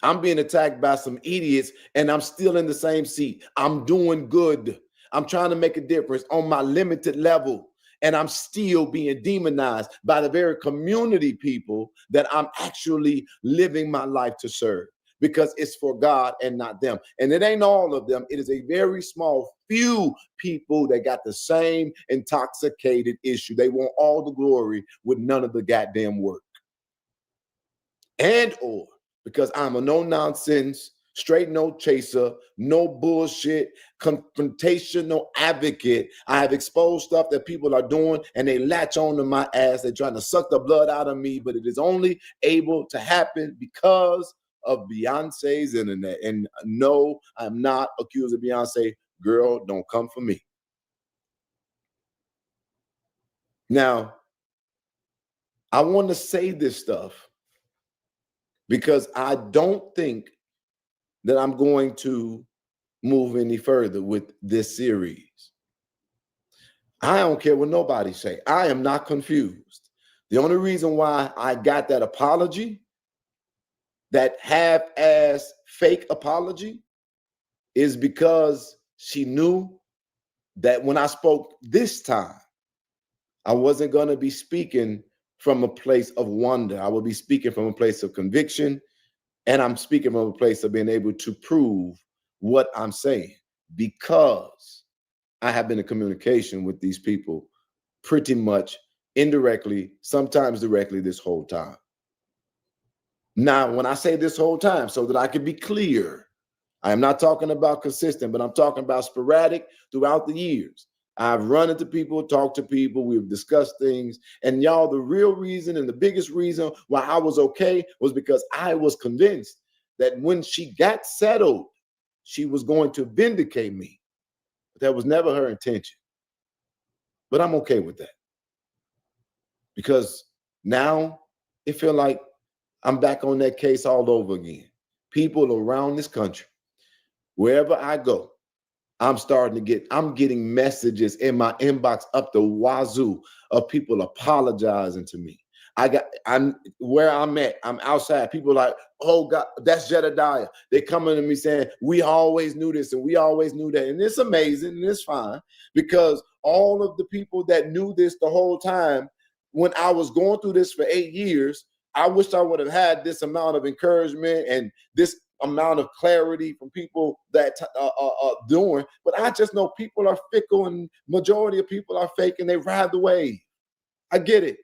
I'm being attacked by some idiots and I'm still in the same seat. I'm doing good. I'm trying to make a difference on my limited level. And I'm still being demonized by the very community people that I'm actually living my life to serve, because it's for God and not them. And it ain't all of them. It is a very small few people that got the same intoxicated issue. They want all the glory with none of the goddamn work. And or because I'm a no-nonsense, straight no chaser, no bullshit, confrontational advocate. I have exposed stuff that people are doing and they latch on to my ass. They're trying to suck the blood out of me, but it is only able to happen because of Beyonce's internet. And no, I'm not accused of Beyonce. Girl, don't come for me. Now, I want to say this stuff because I don't think that I'm going to move any further with this series. I don't care what nobody say. I am not confused. The only reason why I got that apology, that half-ass fake apology, is because she knew that when I spoke this time, I wasn't going to be speaking from a place of wonder. I will be speaking from a place of conviction. And I'm speaking from a place of being able to prove what I'm saying, because I have been in communication with these people pretty much indirectly, sometimes directly this whole time. Now, when I say this whole time, so that I can be clear, I am not talking about consistent, but I'm talking about sporadic throughout the years. I've run into people, talked to people, we've discussed things, and y'all, the real reason and the biggest reason why I was okay was because I was convinced that when she got settled, she was going to vindicate me. But that was never her intention. But I'm okay with that, because now it feels like I'm back on that case all over again. People around this country, wherever I go, I'm getting messages in my inbox up the wazoo of people apologizing to me. I'm where I'm at. I'm outside. People are like, oh God, that's Jedediah. They coming to me saying, we always knew this and we always knew that. And it's amazing and it's fine, because all of the people that knew this the whole time, when I was going through this for 8 years, I wish I would have had this amount of encouragement and this amount of clarity from people that doing, but I just know people are fickle and majority of people are fake and they ride the wave. I get it.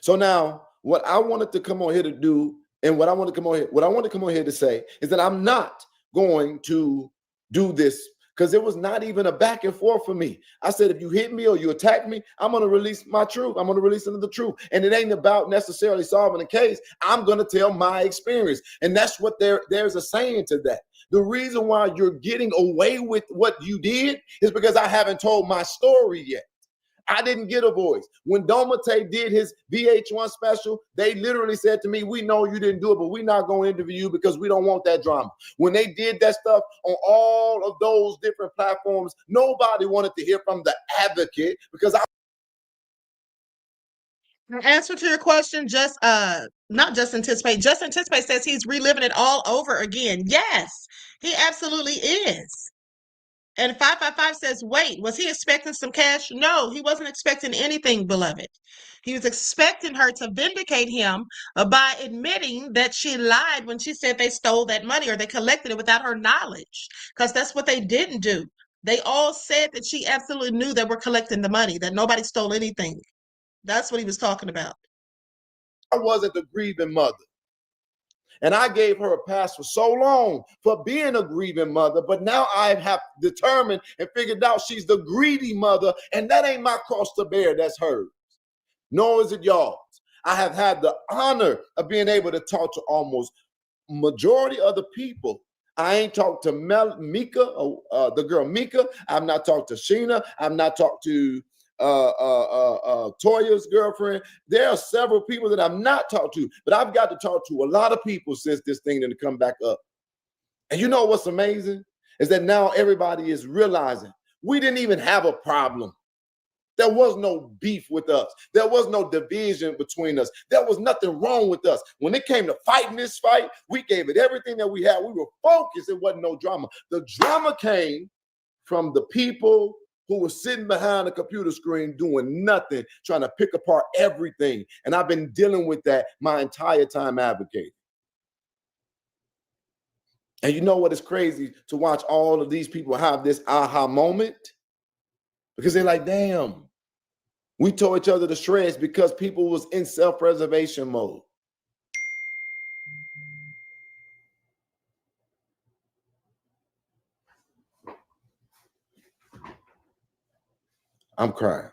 So now what I wanted to come on here to do, and what I want to come on here to say is that I'm not going to do this, because it was not even a back and forth for me. I said, if you hit me or you attack me, I'm going to release my truth. I'm going to release another truth. And it ain't about necessarily solving a case. I'm going to tell my experience. And that's what there's a saying to that. The reason why you're getting away with what you did is because I haven't told my story yet. I didn't get a voice. When Domate did his VH1 special, they literally said to me, we know you didn't do it, but we're not going to interview you because we don't want that drama. When they did that stuff on all of those different platforms, nobody wanted to hear from the advocate, because Answer to your question, not just anticipate. Just anticipate says he's reliving it all over again. Yes, he absolutely is. And 555 says, wait, was he expecting some cash? No, he wasn't expecting anything, beloved. He was expecting her to vindicate him by admitting that she lied when she said they stole that money or they collected it without her knowledge, because that's what they didn't do. They all said that she absolutely knew that we're collecting the money, that nobody stole anything. That's what he was talking about. I wasn't the grieving mother. And I gave her a pass for so long for being a grieving mother, but now I have determined and figured out she's the greedy mother, and that ain't my cross to bear, that's hers. Nor is it y'all's. I have had the honor of being able to talk to almost majority of the people. I ain't talked to Mika, the girl Mika. I've not talked to Sheena. I've not talked to Toya's girlfriend. There are several people that I've not talked to, but I've got to talk to a lot of people since this thing didn't come back up. And you know what's amazing is that now everybody is realizing We didn't even have a problem. There was no beef with us. There was no division between us. There was nothing wrong with us. When it came to fighting this fight, we gave it everything that we had. We were focused. It wasn't no drama. The drama came from the people who were sitting behind a computer screen doing nothing, trying to pick apart everything. And I've been dealing with that my entire time advocating. And you know what is crazy? To watch all of these people have this aha moment? Because they're like, damn, we tore each other to shreds because people was in self-preservation mode. I'm crying.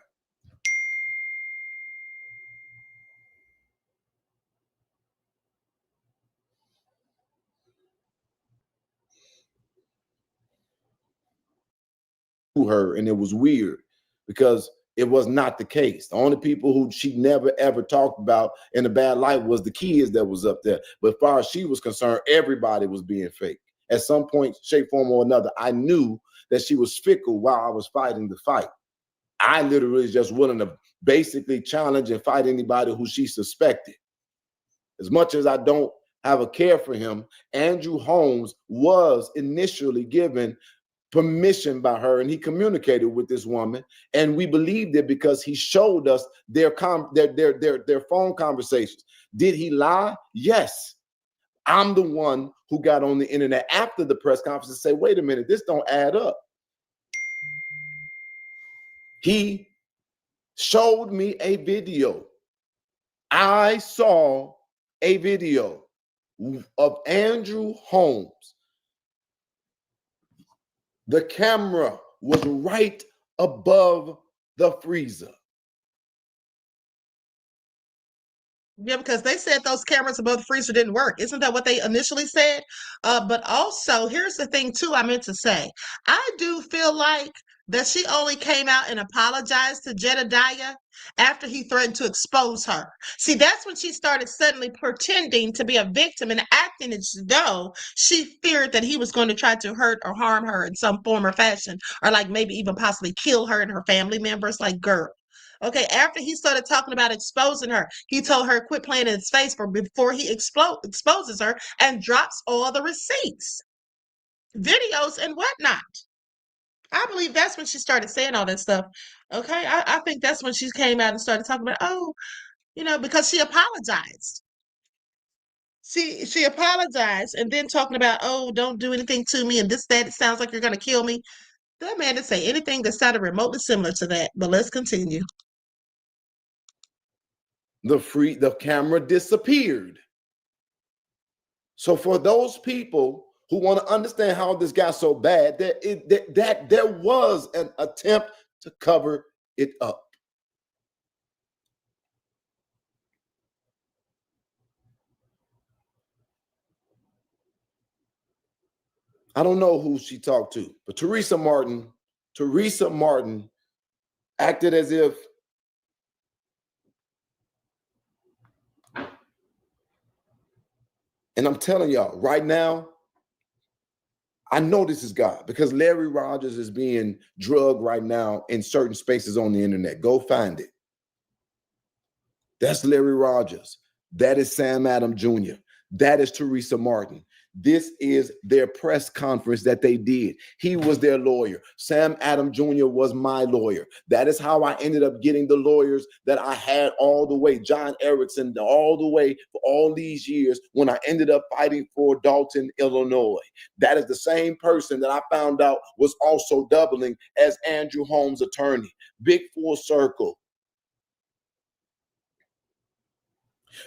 Her, and it was weird because it was not the case. The only people who she never ever talked about in a bad light was the kids that was up there. But as far as she was concerned, everybody was being fake. At some point, shape, form, or another, I knew that she was fickle while I was fighting the fight. I literally was just willing to basically challenge and fight anybody who she suspected. As much as I don't have a care for him, Andrew Holmes was initially given permission by her, and he communicated with this woman, and we believed it because he showed us their phone conversations. Did he lie? Yes. I'm the one who got on the internet after the press conference and say, wait a minute, this don't add up. He showed me a video. I saw a video of Andrew Holmes. The camera was right above the freezer. Yeah, because they said those cameras above the freezer didn't work. Isn't that what they initially said? But also, here's the thing, too, I meant to say. I do feel like that she only came out and apologized to Jedediah after he threatened to expose her. See, that's when she started suddenly pretending to be a victim and acting as though she feared that he was going to try to hurt or harm her in some form or fashion, or like maybe even possibly kill her and her family members. Like, girl. Okay, after he started talking about exposing her, he told her quit playing in his face before he exposes her and drops all the receipts, videos, and whatnot. I believe that's when she started saying all that stuff. Okay, I think that's when she came out and started talking about, oh, because she apologized. She apologized and then talking about, oh, don't do anything to me and this, that, it sounds like you're going to kill me. That man didn't say anything that sounded remotely similar to that, but let's continue. The camera disappeared. So for those people who want to understand how this got so bad, that there was an attempt to cover it up. I don't know who she talked to, but Teresa Martin acted as if and I'm telling y'all right now, I know this is God because Larry Rogers is being drugged right now in certain spaces on the internet. Go find it. That's Larry Rogers. That is Sam Adams Jr. That is Teresa Martin. This is their press conference that they did. He was their lawyer. Sam Adams Jr. was my lawyer. That is how I ended up getting the lawyers that I had all the way, John Erickson, all the way for all these years when I ended up fighting for Dalton, Illinois. That is the same person that I found out was also doubling as Andrew Holmes' attorney. Big full circle.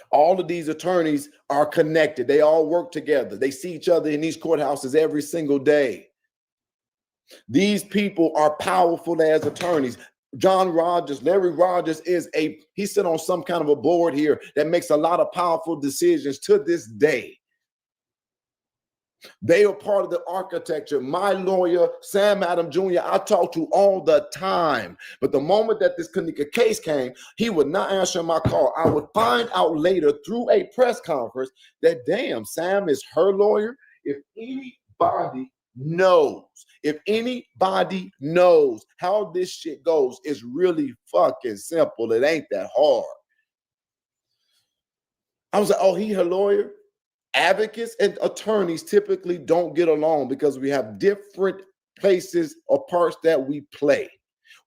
All of these attorneys are connected. They all work together. They see each other in these courthouses every single day. These people are powerful as attorneys. John Rogers, Larry Rogers he sit on some kind of a board here that makes a lot of powerful decisions to this day. They are part of the architecture. My lawyer, Sam Adams Jr., I talk to all the time. But the moment that this Kenneka case came, he would not answer my call. I would find out later through a press conference that, damn, Sam is her lawyer. If anybody knows, if anybody knows how this shit goes, it's really fucking simple. It ain't that hard. I was like, oh, he her lawyer? Advocates and attorneys typically don't get along because we have different places or parts that we play.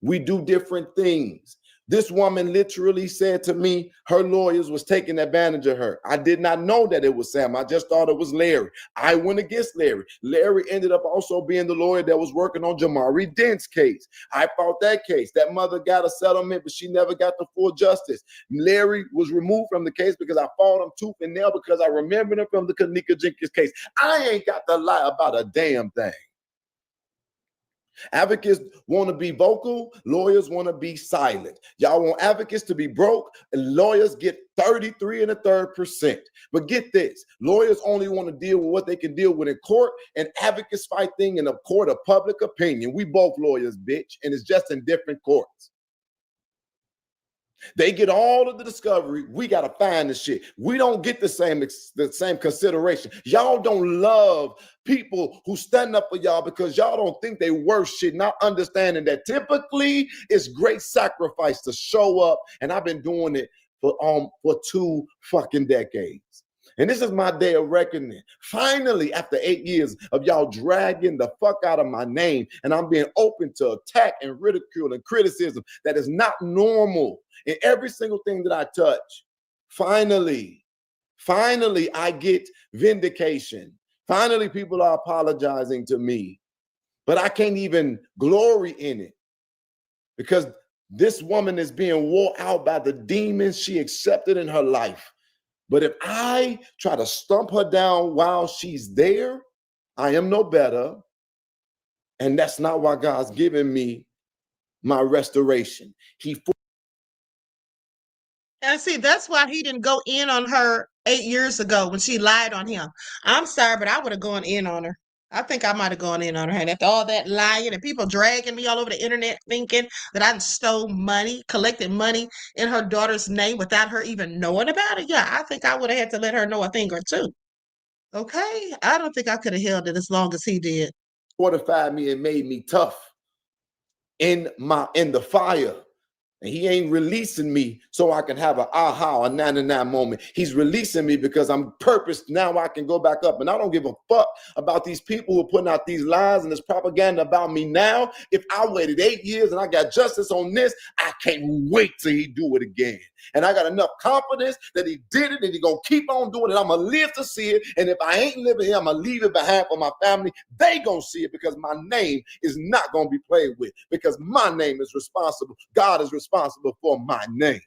We do different things. This woman literally said to me, her lawyers was taking advantage of her. I did not know that it was Sam. I just thought it was Larry. I went against Larry. Larry ended up also being the lawyer that was working on Jamari Dent's case. I fought that case. That mother got a settlement, but she never got the full justice. Larry was removed from the case because I fought him tooth and nail because I remembered him from the Kenneka Jenkins case. I ain't got to lie about a damn thing. Advocates want to be vocal, lawyers want to be silent. Y'all want advocates to be broke, and lawyers get 33 1/3%. But get this, lawyers only want to deal with what they can deal with in court, and advocates fight things in a court of public opinion. We both lawyers, bitch, and it's just in different courts. They get all of the discovery. We got to find the shit. We don't get the same consideration. Y'all don't love people who stand up for y'all because y'all don't think they worth shit, not understanding that typically it's great sacrifice to show up. And I've been doing it for 2 fucking decades. And this is my day of reckoning. Finally, after 8 years of y'all dragging the fuck out of my name, and I'm being open to attack and ridicule and criticism that is not normal in every single thing that I touch. Finally, I get vindication. Finally, people are apologizing to me, but I can't even glory in it because this woman is being wore out by the demons she accepted in her life. But if I try to stump her down while she's there, I am no better. And that's not why God's given me my restoration. And see, that's why he didn't go in on her 8 years ago when she lied on him. I'm sorry, but I would have gone in on her. I think I might have gone in on her. And after all that lying and people dragging me all over the internet thinking that I stole money, collected money in her daughter's name without her even knowing about it, yeah, I think I would have had to let her know a thing or two. Okay? I don't think I could have held it as long as he did. Fortified me and made me tough in the fire. And he ain't releasing me so I can have an aha, a 99 moment. He's releasing me because I'm purposed. Now I can go back up. And I don't give a fuck about these people who are putting out these lies and this propaganda about me now. If I waited 8 years and I got justice on this, I can't wait till he do it again. And I got enough confidence that he did it and he's going to keep on doing it. I'm going to live to see it. And if I ain't living here, I'm going to leave it behind for my family. They going to see it because my name is not going to be played with because my name is responsible. God is responsible for my name.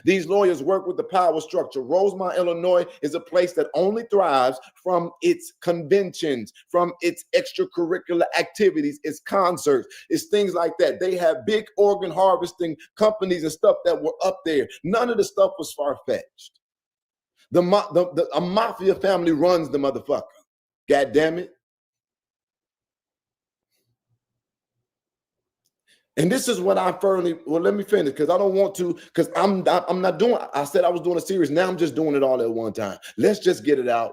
These lawyers work with the power structure. Rosemont, Illinois is a place that only thrives from its conventions, from its extracurricular activities, its concerts, its things like that. They have big organ harvesting companies and stuff that were up there. None of the stuff was far-fetched. A mafia family runs the motherfucker. God damn it. And this is what I firmly, well, let me finish because I don't want to, because I'm not doing, I said I was doing a series. Now I'm just doing it all at one time. Let's just get it out.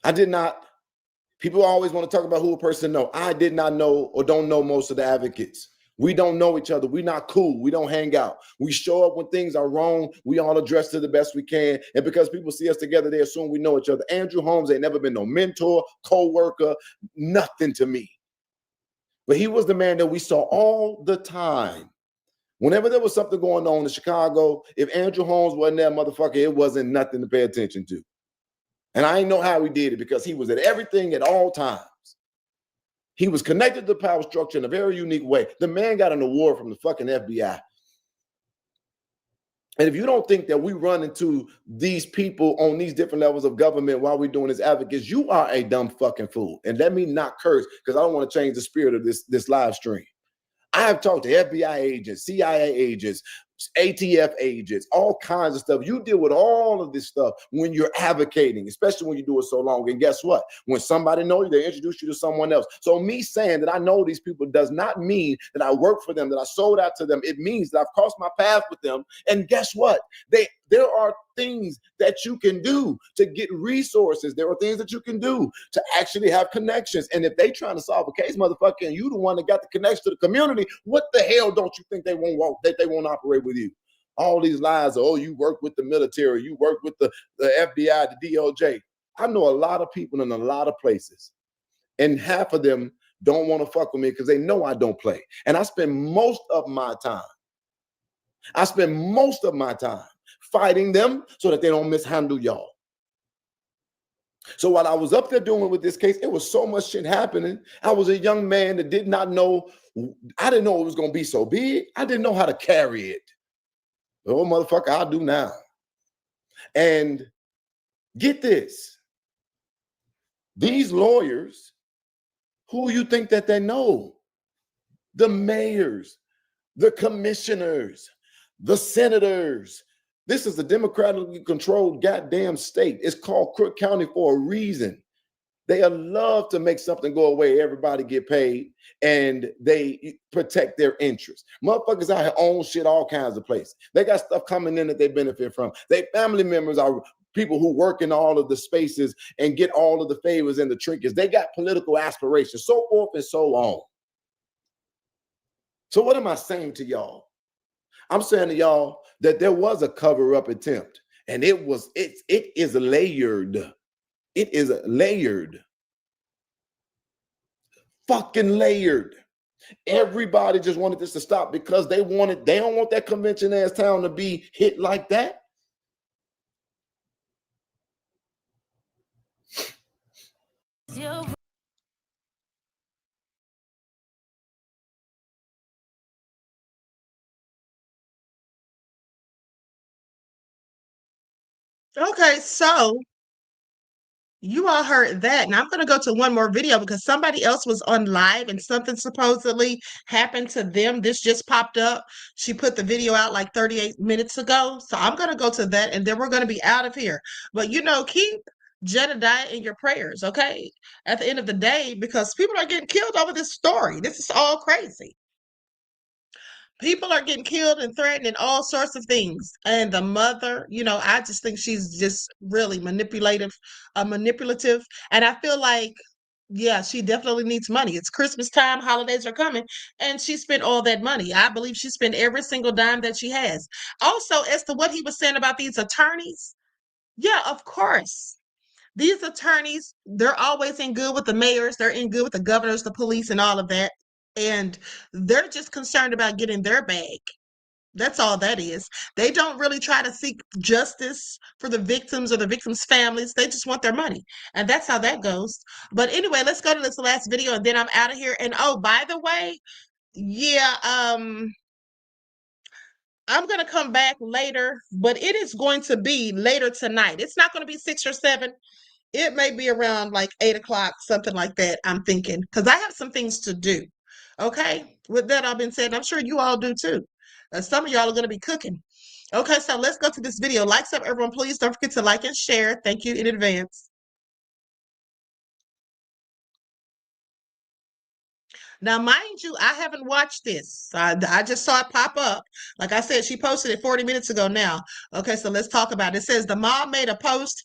I did not, people always want to talk about who a person know. I did not know or don't know most of the advocates. We don't know each other. We're not cool. We don't hang out. We show up when things are wrong. We all address it the best we can. And because people see us together, they assume we know each other. Andrew Holmes ain't never been no mentor, co-worker, nothing to me. But he was the man that we saw all the time. Whenever there was something going on in Chicago, if Andrew Holmes wasn't there, motherfucker, it wasn't nothing to pay attention to. And I ain't know how he did it because he was at everything at all times. He was connected to the power structure in a very unique way. The man got an award from the fucking FBI. And if you don't think that we run into these people on these different levels of government while we're doing as advocates, you are a dumb fucking fool. And let me not curse because I don't want to change the spirit of this live stream. I have talked to FBI agents, CIA agents, ATF agents, all kinds of stuff. You deal with all of this stuff when you're advocating, especially when you do it so long. And guess what? When somebody knows you, they introduce you to someone else. So me saying that I know these people does not mean that I work for them, that I sold out to them. It means that I've crossed my path with them. And guess what? There are things that you can do to get resources. There are things that you can do to actually have connections. And if they trying to solve a case, motherfucker, and you the one that got the connection to the community, what the hell don't you think they won't operate with you? All these lies of, oh, you work with the military, you work with the FBI, the DOJ. I know a lot of people in a lot of places, and half of them don't want to fuck with me because they know I don't play. And I spend most of my time fighting them so that they don't mishandle y'all. So while I was up there doing with this case, it was so much shit happening. I was a young man that did not know. I didn't know it was going to be so big. I didn't know how to carry it. Oh, motherfucker, I do now. And get this. These lawyers, who you think that they know? The mayors, the commissioners, the senators. This is a democratically controlled goddamn state. It's called Crook County for a reason. They love to make something go away, everybody get paid, and they protect their interests. Motherfuckers out here own shit all kinds of places. They got stuff coming in that they benefit from. Their family members are people who work in all of the spaces and get all of the favors and the trinkets. They got political aspirations, so forth and so on. So what am I saying to y'all? I'm saying to y'all that there was a cover-up attempt, and it is layered. It is layered. Fucking layered. Everybody just wanted this to stop because they don't want that convention ass town to be hit like that. Okay, so you all heard that. And I'm going to go to one more video because somebody else was on live and something supposedly happened to them. This just popped up. She put the video out like 38 minutes ago. So I'm going to go to that and then we're going to be out of here. But, keep Jedediah in your prayers, okay? At the end of the day, because people are getting killed over this story. This is all crazy. People are getting killed and threatened and all sorts of things. And the mother, I just think she's just really manipulative. And I feel like, yeah, she definitely needs money. It's Christmas time, holidays are coming, and she spent all that money. I believe she spent every single dime that she has. Also, as to what he was saying about these attorneys, yeah, of course. These attorneys, they're always in good with the mayors, they're in good with the governors, the police, and all of that. And they're just concerned about getting their bag. That's all that is. They don't really try to seek justice for the victims or the victims' families. They just want their money. And that's how that goes. But anyway, let's go to this last video and then I'm out of here. And oh, by the way, yeah, I'm going to come back later, but it is going to be later tonight. It's not going to be 6 or 7. It may be around like 8 o'clock, something like that, I'm thinking, because I have some things to do. Okay, with that all been said, I'm sure you all do too. Some of y'all are going to be cooking. Okay, so let's go to this video. Likes up, everyone. Please don't forget to like and share. Thank you in advance. Now, mind you, I haven't watched this. I just saw it pop up. Like I said, she posted it 40 minutes ago now. Okay, so let's talk about it. It says the mom made a post.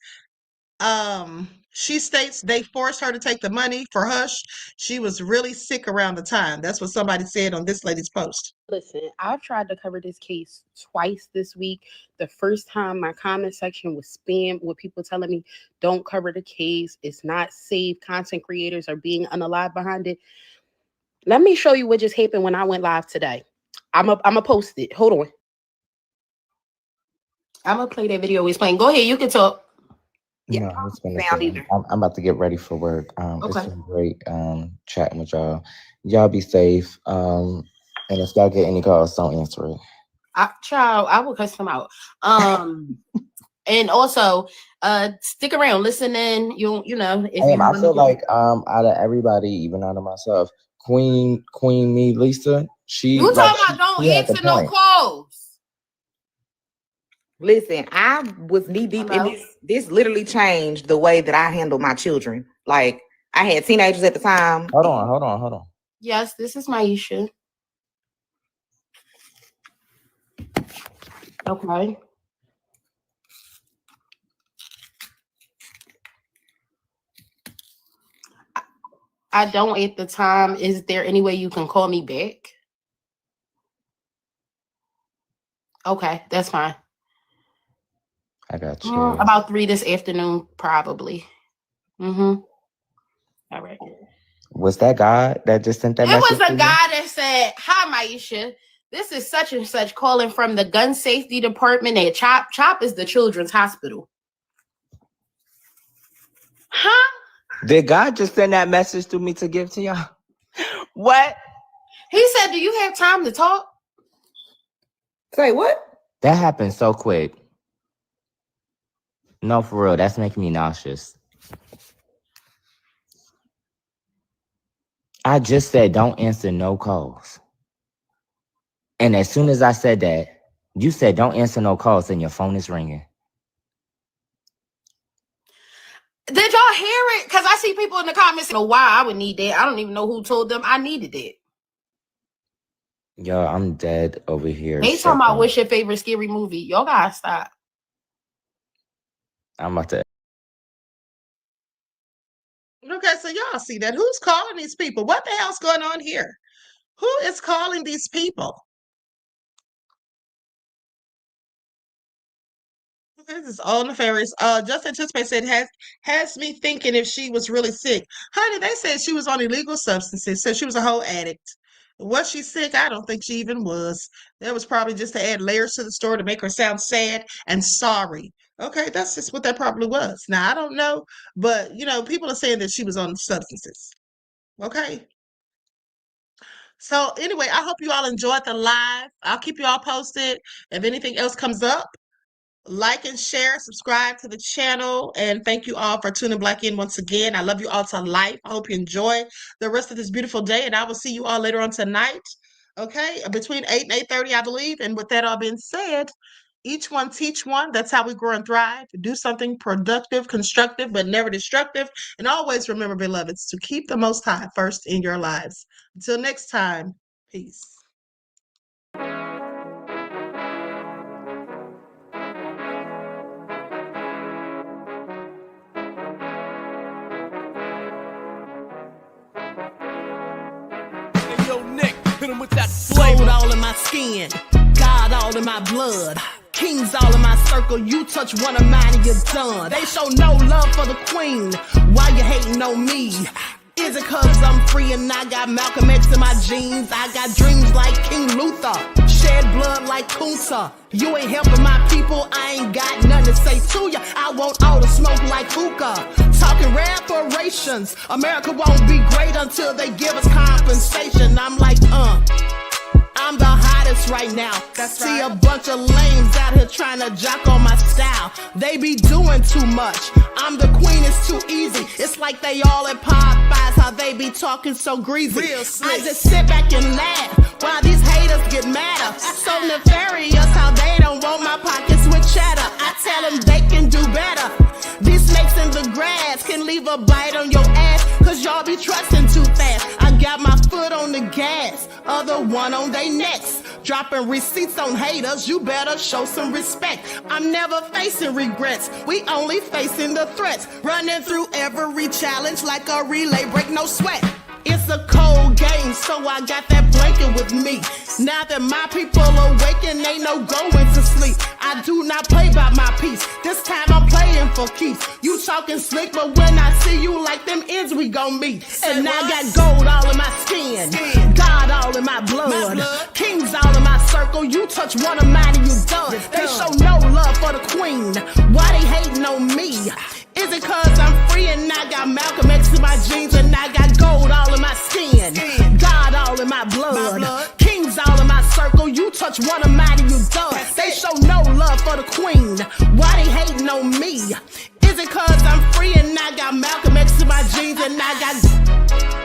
She states they forced her to take the money for hush. She was really sick around the time. That's what somebody said on this lady's post. Listen, I've tried to cover this case twice this week. The first time my comment section was spammed with people telling me don't cover the case. It's not safe. Content creators are being unalive behind it. Let me show you what just happened when I went live today. I'm a post it. Hold on. I'm gonna play that video explain. Go ahead, you can talk. Yeah, I was gonna say, I'm about to get ready for work. It's been great chatting with y'all. Y'all be safe. And if y'all get any calls, don't answer it. Child, I will cuss them out. And also, stick around, listen in. You know. If I feel like out of everybody, even out of myself, Queen me, Lisa. You talking about don't answer no calls. Listen, I was knee deep in this. This literally changed the way that I handle my children. Like, I had teenagers at the time. Hold on. Yes, this is Maisha. Okay. I don't at the time. Is there any way you can call me back? Okay, that's fine. I got you. About 3 this afternoon, probably. All right. Was that God that just sent that It message? was to a you? guy that said, "Hi, Maisha. This is such and such calling from the gun safety department at CHOP. CHOP is the children's hospital." Huh? Did God just send that message to me to give to y'all? What? He said, "Do you have time to talk?" Say what? That happened so quick. No, for real. That's making me nauseous. I just said don't answer no calls. And as soon as I said that, you said don't answer no calls and your phone is ringing. Did y'all hear it? Because I see people in the comments saying, "Oh, why I would need that." I don't even know who told them I needed it. Yo, I'm dead over here. They talking about what's your favorite scary movie. Y'all gotta stop. I'm about to. Okay, so y'all see that. Who's calling these people? What the hell's going on here? Who is calling these people? This is all nefarious. Just Anticipate said has me thinking if she was really sick. Honey, they said she was on illegal substances, so she was a whole addict. Was she sick? I don't think she even was. That was probably just to add layers to the story to make her sound sad and sorry. Okay, that's just what that probably was. Now, I don't know, but, you know, people are saying that she was on substances. Okay. So, anyway, I hope you all enjoyed the live. I'll keep you all posted. If anything else comes up, like and share, subscribe to the channel, and thank you all for tuning back in once again. I love you all to life. I hope you enjoy the rest of this beautiful day, and I will see you all later on tonight. Okay, between 8 and 8:30, I believe. And with that all being said, each one teach one. That's how we grow and thrive. Do something productive, constructive, but never destructive. And always remember, beloveds, to keep the Most High first in your lives. Until next time, peace. Gold all in my skin, God all in my blood, kings all in my circle. You touch one of mine and you're done. They show no love for the queen. Why you hating on me? Is it cause I'm free and I got Malcolm X in my jeans? I got dreams like King Luther, shed blood like Kunsa. You ain't helping my people, I ain't got nothing to say to ya. I want all the smoke like hookah. Talking reparations, America won't be great until they give us compensation. I'm like, I'm the hottest right now. See a bunch of lames out here trying to jock on my style. They be doing too much. I'm the queen, it's too easy. It's like they all at Popeyes, how they be talking so greasy. I just sit back and laugh while these haters get madder. So nefarious how they don't want my pockets with cheddar. I tell them they can do better. These snakes in the grass can leave a bite on your ass, cause y'all be trusting too fast. I got my foot on the gas, other one on they necks. Dropping receipts on haters, you better show some respect. I'm never facing regrets, we only facing the threats. Running through every challenge like a relay, break no sweat. It's a cold game, so I got that blanket with me. Now that my people awaken, ain't no going to sleep. I do not play by my piece, this time I'm playing for keeps. You talking slick, but when I see you like them ends, we gon' meet. And I got gold all in my skin, God all in my blood, kings all in my circle. You touch one of mine and you done. They show no love for the queen. Why they hating on me? Is it cause I'm free and I got Malcolm X in my jeans and I got gold all in my skin, God all in my blood, kings all in my circle. You touch one of mine and you done. They show no love for the queen. Why they hating on me? Is it cause I'm free and I got Malcolm X in my jeans and I got